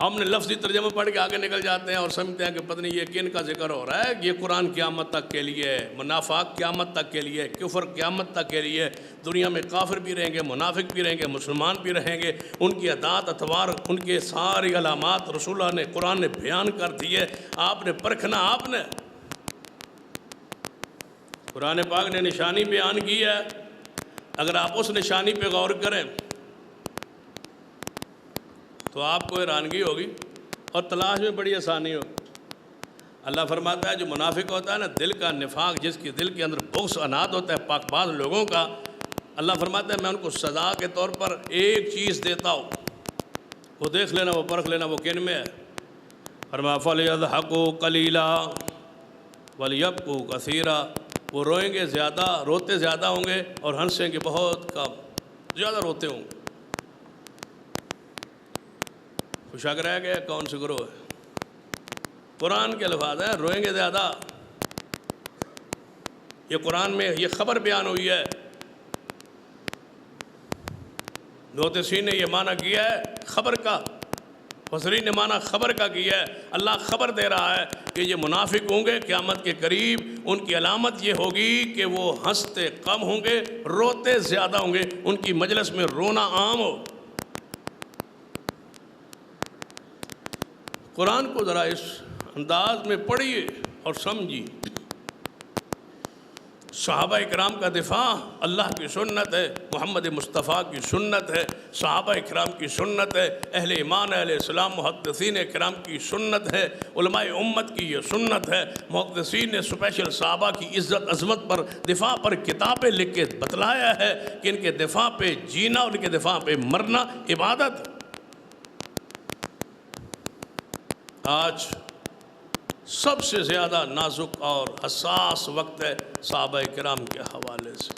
ہم نے لفظی ترجمہ پڑھ کے آگے نکل جاتے ہیں اور سمجھتے ہیں کہ پتہ نہیں یہ کن کا ذکر ہو رہا ہے۔ یہ قرآن قیامت تک کے لیے ہے، منافق قیامت تک کے لیے، کفر قیامت تک کے لیے۔ دنیا میں کافر بھی رہیں گے، منافق بھی رہیں گے، مسلمان بھی رہیں گے، ان کی عادات اطوار، ان کے ساری علامات رسول اللہ نے قرآن نے بیان کر دی ہے۔ آپ نے پرکھنا، آپ نے قرآن پاک نے نشانی بیان کی ہے، اگر آپ اس نشانی پہ غور کریں تو آپ کو حیرانگی ہوگی اور تلاش میں بڑی آسانی ہوگی۔ اللہ فرماتا ہے جو منافق ہوتا ہے نا، دل کا نفاق، جس کی دل کے اندر بغض اناد ہوتا ہے پاک باز لوگوں کا، اللہ فرماتا ہے میں ان کو سزا کے طور پر ایک چیز دیتا ہوں، وہ دیکھ لینا، وہ پرکھ لینا وہ کن میں ہے۔ فرمایا فَلْيَضْحَكُوا قَلِيلًا وَلْيَبْكُوا كَثِيرًا، وہ روئیں گے زیادہ، روتے زیادہ ہوں گے اور ہنسیں گے بہت کم، زیادہ روتے ہوں گے۔ شک رہ گیا کون سے گروہ ہے؟ قرآن کے الفاظ ہیں، روئیں گے زیادہ۔ یہ قرآن میں یہ خبر بیان ہوئی ہے۔ محدثین نے یہ معنی کیا ہے خبر کا، مفسرین نے معنی خبر کا کیا ہے۔ اللہ خبر دے رہا ہے کہ یہ منافق ہوں گے قیامت کے قریب، ان کی علامت یہ ہوگی کہ وہ ہنستے کم ہوں گے، روتے زیادہ ہوں گے، ان کی مجلس میں رونا عام ہو۔ قرآن کو ذرا اس انداز میں پڑھیے اور سمجھیے۔ صحابہ اکرام کا دفاع اللہ کی سنت ہے، محمد مصطفیٰ کی سنت ہے، صحابہ اکرام کی سنت ہے، اہل ایمان اہل اسلام محدثین اکرام کی سنت ہے، علماء امت کی یہ سنت ہے۔ محدثین نے سپیشل صحابہ کی عزت عظمت پر، دفاع پر کتابیں لکھ کے بتلایا ہے کہ ان کے دفاع پہ جینا، ان کے دفاع پہ مرنا عبادت ہے۔ آج سب سے زیادہ نازک اور حساس وقت ہے صحابہ کرام کے حوالے سے۔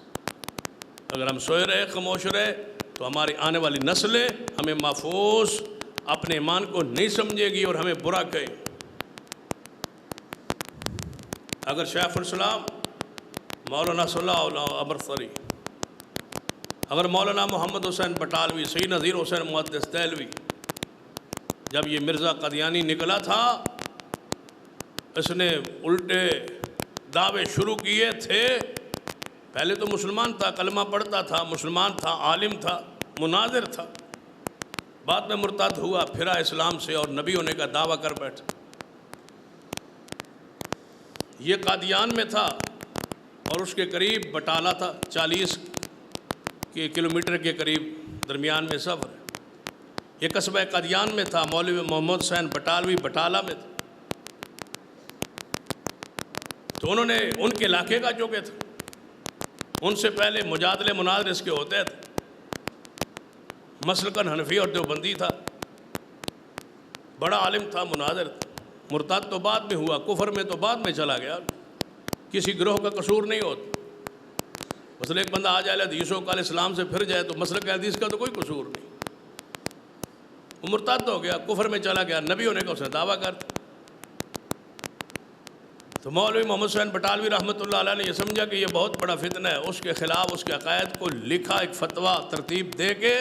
اگر ہم سوئے رہے، خاموش رہے تو ہماری آنے والی نسلیں ہمیں محفوظ اپنے ایمان کو نہیں سمجھے گی اور ہمیں برا کہے۔ اگر شیخ الاسلام مولانا صلی اللہ امرتسری، اگر مولانا محمد حسین بٹالوی، سید نذیر حسین محدث دہلوی، جب یہ مرزا قادیانی نکلا تھا، اس نے الٹے دعوے شروع کیے تھے پہلے تو مسلمان تھا، کلمہ پڑھتا تھا، مسلمان تھا، عالم تھا، مناظر تھا، بعد میں مرتد ہوا، پھرا اسلام سے اور نبی ہونے کا دعویٰ کر بیٹھا۔ یہ قادیان میں تھا اور اس کے قریب بٹالہ تھا، 40 کلومیٹر کے قریب درمیان میں سفر ہے۔ یہ قصبہ قادیان میں تھا، مولوی محمد حسین بٹالوی بٹالہ میں تھا۔ تو انہوں نے ان کے علاقے کا جو کہ تھا، ان سے پہلے مجادلے مناظر اس کے ہوتے تھے، مسلکن حنفی اور دیوبندی تھا، بڑا عالم تھا، مناظر تھا۔ مرتد تو بعد میں ہوا، کفر میں تو بعد میں چلا گیا، کسی گروہ کا قصور نہیں ہوتا۔ مثلا ایک بندہ آ جائے حدیث و قال اسلام سے پھر جائے تو مسلک حدیث کا تو کوئی قصور نہیں، وہ مرتد ہو گیا، کفر میں چلا گیا، نبی ہونے کا اس نے دعویٰ کر دیا۔ تو مولوی محمد حسین بٹالوی رحمۃ اللہ علیہ نے یہ سمجھا کہ یہ بہت بڑا فتنہ ہے، اس کے خلاف اس کے عقائد کو لکھا، ایک فتویٰ ترتیب دے کے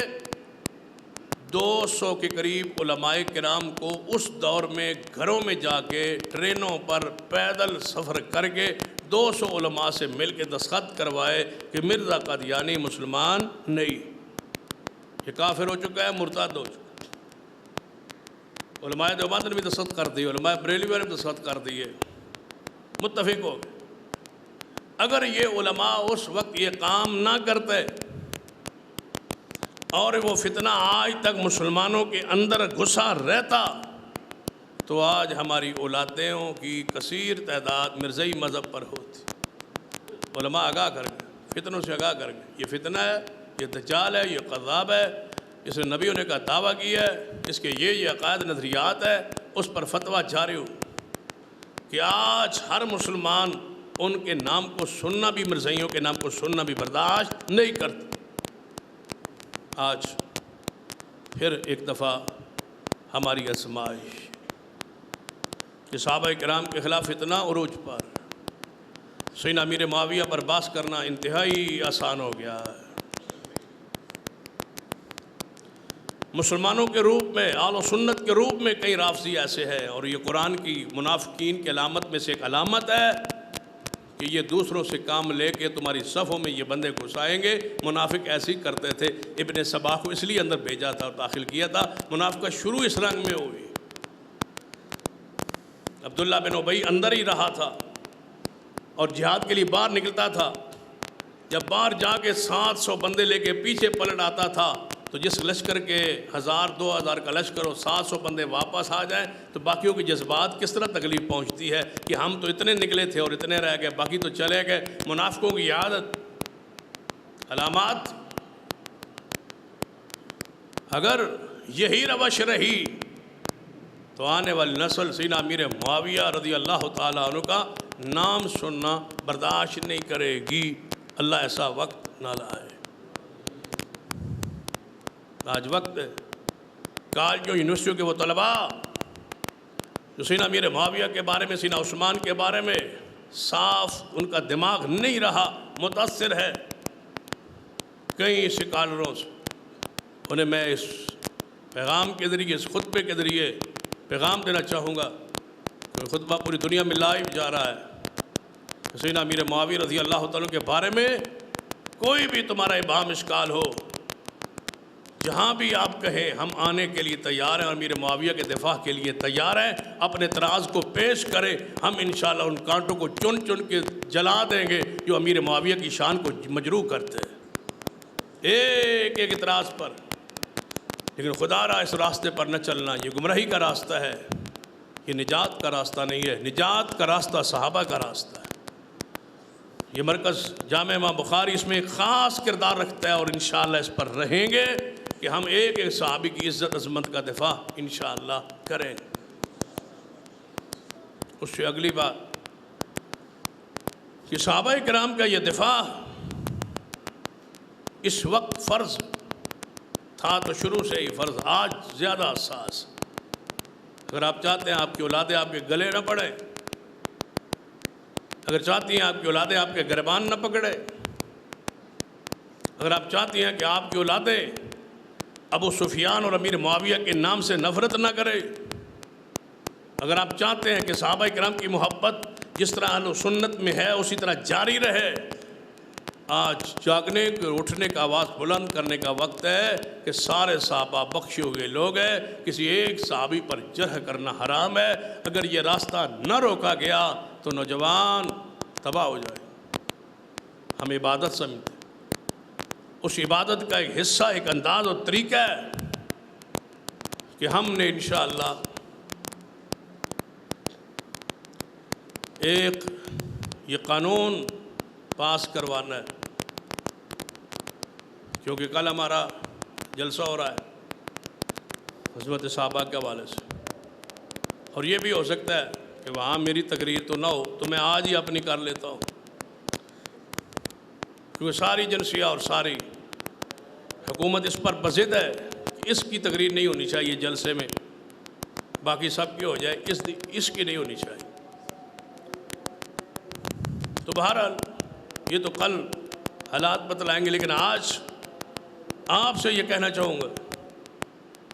200 کے قریب علماء کرام کو اس دور میں گھروں میں جا کے ٹرینوں پر پیدل سفر کر کے 200 علماء سے مل کے دستخط کروائے کہ مرزا قادیانی مسلمان نہیں، یہ کافر ہو چکا ہے، مرتد ہو چکا ہے۔ علماء دیوبند نے بھی دستخط کر دی، علماء بریلوی نے بھی دستخط کر دیے، متفق ہو گئے۔ اگر یہ علماء اس وقت یہ کام نہ کرتے اور وہ فتنہ آج تک مسلمانوں کے اندر گھسا رہتا تو آج ہماری اولادوں کی کثیر تعداد مرزائی مذہب پر ہوتی۔ علماء آگاہ کر گئے، فتنوں سے آگاہ کر گئے، یہ فتنہ ہے، یہ دجال ہے، یہ قذاب ہے، اس نے نبی ہونے کا دعویٰ کیا ہے، اس کے یہ عقائد نظریات ہے، اس پر فتویٰ جاری ہو کہ آج ہر مسلمان ان کے نام کو سننا بھی، مرزائیوں کے نام کو سننا بھی برداشت نہیں کرتا۔ آج پھر ایک دفعہ ہماری آزمائش کہ صحابہ کرام کے خلاف فتنہ عروج پر، سیدنا امیر معاویہ پر بحث کرنا انتہائی آسان ہو گیا ہے۔ مسلمانوں کے روپ میں، اہل سنت کے روپ میں کئی رافضی ایسے ہیں، اور یہ قرآن کی منافقین کی علامت میں سے ایک علامت ہے کہ یہ دوسروں سے کام لے کے تمہاری صفوں میں یہ بندے گھسائیں گے۔ منافق ایسے ہی کرتے تھے، ابن سبا کو اس لیے اندر بھیجا تھا اور داخل کیا تھا، منافقت شروع اس رنگ میں ہوئی۔ عبداللہ بن ابی اندر ہی رہا تھا اور جہاد کے لیے باہر نکلتا تھا، جب باہر جا کے 700 بندے لے کے پیچھے پلٹ آتا تھا تو جس لشکر کے 1000 2000 کا لشکر ہو 700 بندے واپس آ جائیں تو باقیوں کے جذبات کس طرح تکلیف پہنچتی ہے کہ ہم تو اتنے نکلے تھے اور اتنے رہ گئے، باقی تو چلے گئے۔ منافقوں کی عادت، علامات، اگر یہی روش رہی تو آنے والی نسل سیدنا امیر معاویہ رضی اللہ تعالیٰ عنہ کا نام سننا برداشت نہیں کرے گی۔ اللہ ایسا وقت نہ لائے۔ آج وقت ہے کالجوں یونیورسٹیوں کے وہ طلباء جو سیدنا امیر معاویہ کے بارے میں، سیدنا عثمان کے بارے میں صاف ان کا دماغ نہیں رہا، متاثر ہے کئی سکالروں سے، انہیں میں اس پیغام کے ذریعے، اس خطبے کے ذریعے پیغام دینا چاہوں گا کہ خطبہ پوری دنیا میں لائیو جا رہا ہے۔ سیدنا امیر معاویہ رضی اللہ تعالیٰ کے بارے میں کوئی بھی تمہارا ابہام اشکال ہو، جہاں بھی آپ کہیں ہم آنے کے لیے تیار ہیں، اور امیر معاویہ کے دفاع کے لیے تیار ہیں، اپنے اعتراض کو پیش کریں، ہم انشاءاللہ ان کانٹوں کو چن چن کے جلا دیں گے جو امیر معاویہ کی شان کو مجروح کرتے ہیں، ایک ایک اعتراض پر۔ لیکن خدا را اس راستے پر نہ چلنا، یہ گمراہی کا راستہ ہے، یہ نجات کا راستہ نہیں ہے۔ نجات کا راستہ صحابہ کا راستہ ہے۔ یہ مرکز جامع امام بخاری اس میں ایک خاص کردار رکھتا ہے، اور انشاءاللہ اس پر رہیں گے کہ ہم ایک ایک صحابی کی عزت عظمت کا دفاع انشاءاللہ کریں گے۔ اس سے اگلی بات کہ صحابہ کرام کا یہ دفاع اس وقت فرض تھا تو شروع سے ہی فرض، آج زیادہ حساس۔ اگر آپ چاہتے ہیں آپ کی اولادیں آپ کے گلے نہ پڑیں، اگر چاہتی ہیں آپ کی اولادیں آپ کے گریبان نہ پکڑے، اگر آپ چاہتی ہیں کہ آپ کی اولادیں ابو سفیان اور امیر معاویہ کے نام سے نفرت نہ کرے، اگر آپ چاہتے ہیں کہ صحابہ کرام کی محبت جس طرح اہل سنت میں ہے اسی طرح جاری رہے، آج جاگنے کے اٹھنے کا آواز بلند کرنے کا وقت ہے کہ سارے صحابہ بخشے ہوئے لوگ ہیں، کسی ایک صحابی پر جرح کرنا حرام ہے۔ اگر یہ راستہ نہ روکا گیا تو نوجوان تباہ ہو جائے۔ ہم عبادت سمجھتے ہیں، اس عبادت کا ایک حصہ، ایک انداز اور طریقہ ہے کہ ہم نے انشاءاللہ ایک یہ قانون پاس کروانا ہے، کیونکہ کل ہمارا جلسہ ہو رہا ہے حضرت صحابہ کے حوالے سے، اور یہ بھی ہو سکتا ہے کہ وہاں میری تقریر تو نہ ہو تو میں آج ہی اپنی کر لیتا ہوں، کیونکہ ساری جنسیہ اور ساری حکومت اس پر بضد ہے کہ اس کی تقریر نہیں ہونی چاہیے جلسے میں، باقی سب کی ہو جائے، اس کی نہیں ہونی چاہیے۔ تو بہرحال یہ تو کل حالات بتلائیں گے، لیکن آج آپ سے یہ کہنا چاہوں گا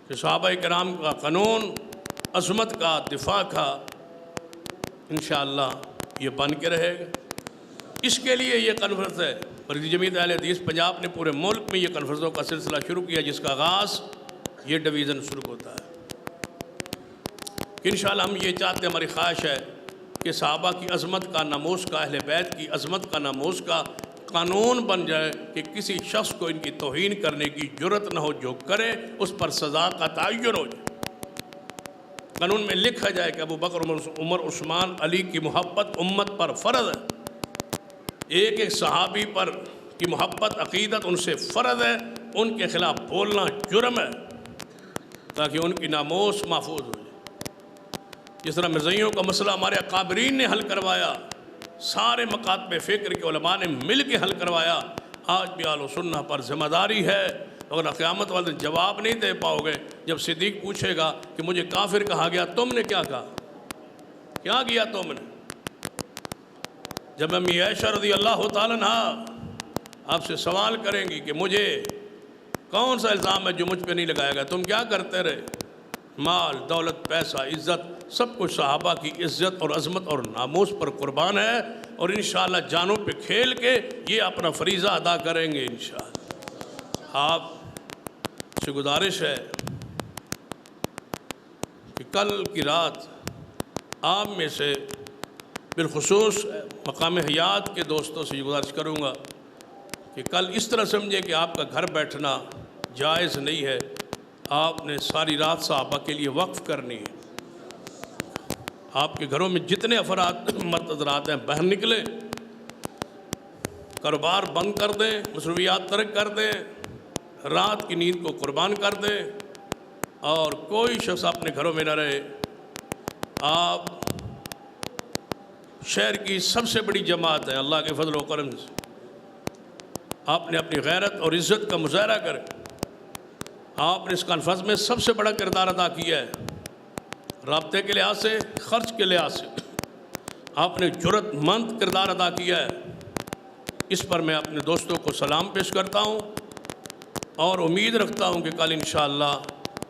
کہ صحابہ کرام کا قانون، عظمت کا، دفاع کا انشاءاللہ یہ بن کے رہے گا۔ اس کے لیے یہ کانفرنس ہے، مرکزی جمعیت اہل حدیث پنجاب نے پورے ملک میں یہ کانفرنسوں کا سلسلہ شروع کیا، جس کا آغاز یہ ڈویژن شروع ہوتا ہے۔ کہ انشاءاللہ ہم یہ چاہتے ہیں، ہماری خواہش ہے کہ صحابہ کی عظمت کا، ناموس کا، اہل بیت کی عظمت کا، ناموس کا قانون بن جائے کہ کسی شخص کو ان کی توہین کرنے کی جرت نہ ہو، جو کرے اس پر سزا کا تعین ہو جائے۔ قانون میں لکھا جائے کہ ابو بکر، عمر، عثمان، علی کی محبت امت پر فرض ہے، ایک ایک صحابی پر کی محبت، عقیدت ان سے فرض ہے، ان کے خلاف بولنا جرم ہے، تاکہ ان کی ناموس محفوظ ہو جائے۔ جس طرح مرزائیوں کا مسئلہ ہمارے اکابرین نے حل کروایا، سارے مکاتب فکر کے علماء نے مل کے حل کروایا، آج بھی اہل سنہ پر ذمہ داری ہے۔ اگر قیامت والے جواب نہیں دے پاؤ گے، جب صدیق پوچھے گا کہ مجھے کافر کہا گیا، تم نے کیا کہا، کیا کیا تم نے؟ جب امی عائشہ رضی اللہ تعالیٰ عنہ آپ سے سوال کریں گی کہ مجھے کون سا الزام ہے جو مجھ پہ نہیں لگایا گیا، تم کیا کرتے رہے؟ مال، دولت، پیسہ، عزت، سب کچھ صحابہ کی عزت اور عظمت اور ناموس پر قربان ہے، اور انشاءاللہ جانوں پہ کھیل کے یہ اپنا فریضہ ادا کریں گے انشاءاللہ۔ آپ سے گزارش ہے کہ کل کی رات آپ میں سے بالخصوص مقام حیات کے دوستوں سے یہ گزارش کروں گا کہ کل اس طرح سمجھے کہ آپ کا گھر بیٹھنا جائز نہیں ہے، آپ نے ساری رات صحابہ کے لیے وقف کرنی ہے۔ آپ کے گھروں میں جتنے افراد مرتضرات ہیں باہر نکلیں، کاروبار بند کر دیں، مصروفیات ترک کر دیں، رات کی نیند کو قربان کر دیں، اور کوئی شخص اپنے گھروں میں نہ رہے۔ آپ شہر کی سب سے بڑی جماعت ہے، اللہ کے فضل و کرم سے آپ نے اپنی غیرت اور عزت کا مظاہرہ کرے، آپ نے اس کانفرنس میں سب سے بڑا کردار ادا کیا ہے، رابطے کے لحاظ سے، خرچ کے لحاظ سے آپ نے جرت مند کردار ادا کیا ہے۔ اس پر میں اپنے دوستوں کو سلام پیش کرتا ہوں، اور امید رکھتا ہوں کہ کل انشاءاللہ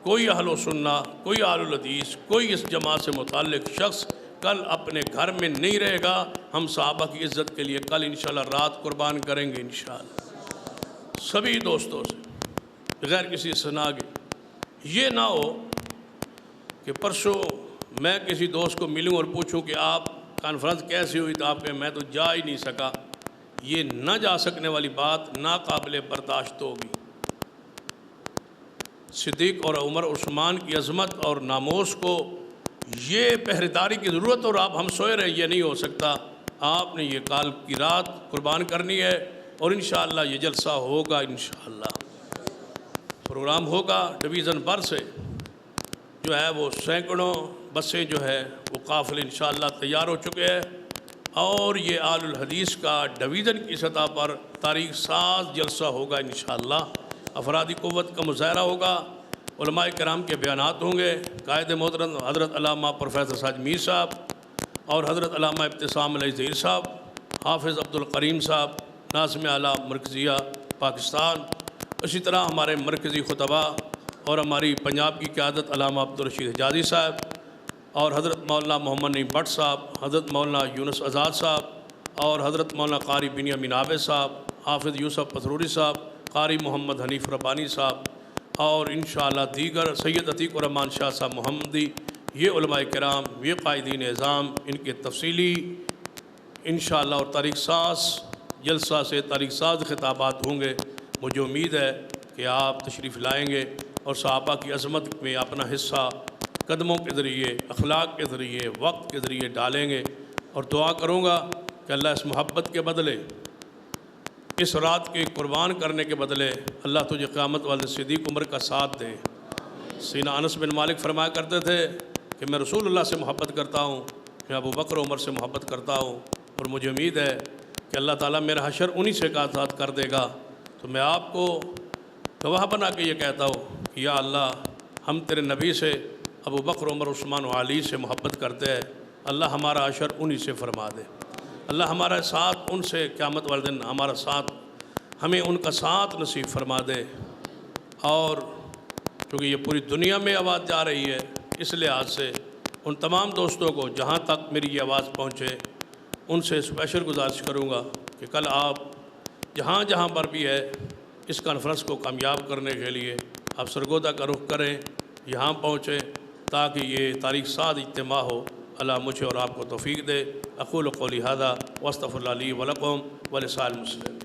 کوئی اہل و سنہ، کوئی اہل الحدیث، کوئی اس جماعت سے متعلق شخص کل اپنے گھر میں نہیں رہے گا۔ ہم صحابہ کی عزت کے لیے کل انشاءاللہ رات قربان کریں گے انشاءاللہ، سبھی دوستوں سے بغیر کسی سنا کے۔ یہ نہ ہو کہ پرسوں میں کسی دوست کو ملوں اور پوچھوں کہ آپ کانفرنس کیسی ہوئی، تو آپ کہیں میں تو جا ہی نہیں سکا۔ یہ نہ جا سکنے والی بات ناقابل برداشت ہوگی۔ صدیق اور عمر عثمان کی عظمت اور ناموس کو یہ پہرےداری کی ضرورت، اور آپ ہم سوئے رہے، یہ نہیں ہو سکتا۔ آپ نے یہ کال کی رات قربان کرنی ہے، اور انشاءاللہ یہ جلسہ ہوگا، انشاءاللہ پروگرام ہوگا۔ ڈویژن بر سے جو ہے وہ سینکڑوں بسیں جو ہے وہ قافلے انشاءاللہ تیار ہو چکے ہیں، اور یہ آل الحدیث کا ڈویژن کی سطح پر تاریخ ساز جلسہ ہوگا انشاءاللہ۔ افرادی قوت کا مظاہرہ ہوگا، علماء کرام کے بیانات ہوں گے، قائد محترم حضرت علامہ پروفیسر ساج میر صاحب اور حضرت علامہ ابتسام علیہ ظہیر صاحب، حافظ عبدالقریم صاحب، ناظم اعلیٰ مرکزیہ پاکستان، اسی طرح ہمارے مرکزی خطبہ اور ہماری پنجاب کی قیادت علامہ عبدالرشید حجازی صاحب، اور حضرت مولانا محمد نعیم بٹ صاحب، حضرت مولانا یونس آزاد صاحب، اور حضرت مولانا قاری بنیامین عابد صاحب، حافظ یوسف پتھروری صاحب، قاری محمد حنیف ربانی صاحب اور انشاءاللہ دیگر سید عتیق الرحمن شاہ صاحب محمدی، یہ علماء کرام، یہ قائدین اعظام، ان کے تفصیلی انشاءاللہ اور تاریخ ساز جلسہ سے تاریخ ساز خطابات ہوں گے۔ مجھے امید ہے کہ آپ تشریف لائیں گے اور صحابہ کی عظمت میں اپنا حصہ قدموں کے ذریعے، اخلاق کے ذریعے، وقت کے ذریعے ڈالیں گے، اور دعا کروں گا کہ اللہ اس محبت کے بدلے، اس رات کے قربان کرنے کے بدلے اللہ تجھے قیامت والے صدیق عمر کا ساتھ دے۔ سیدنا انس بن مالک فرمایا کرتے تھے کہ میں رسول اللہ سے محبت کرتا ہوں، میں ابو بکر عمر سے محبت کرتا ہوں، اور مجھے امید ہے کہ اللہ تعالیٰ میرا حشر انہی سے کا ساتھ کر دے گا۔ تو میں آپ کو گواہ بنا کے یہ کہتا ہوں کہ یا اللہ، ہم تیرے نبی سے، ابو بکر عمر عثمان و علی سے محبت کرتے ہیں، اللہ ہمارا حشر انہی سے فرما دے، اللہ ہمارا ساتھ ان سے قیامت والے دن ہمارا ساتھ، ہمیں ان کا ساتھ نصیب فرما دے۔ اور کیونکہ یہ پوری دنیا میں آواز جا رہی ہے، اس لحاظ سے ان تمام دوستوں کو جہاں تک میری یہ آواز پہنچے، ان سے اسپیشل گزارش کروں گا کہ کل آپ جہاں جہاں پر بھی ہے اس کانفرنس کو کامیاب کرنے کے لیے آپ سرگودا کا رخ کریں، یہاں پہنچیں تاکہ یہ تاریخ ساز اجتماع ہو۔ اللہ مجھے اور آپ کو توفیق دے۔ اقول قولی ھذا واستغفر اللہ لی ولکم ولسائر المسلمین۔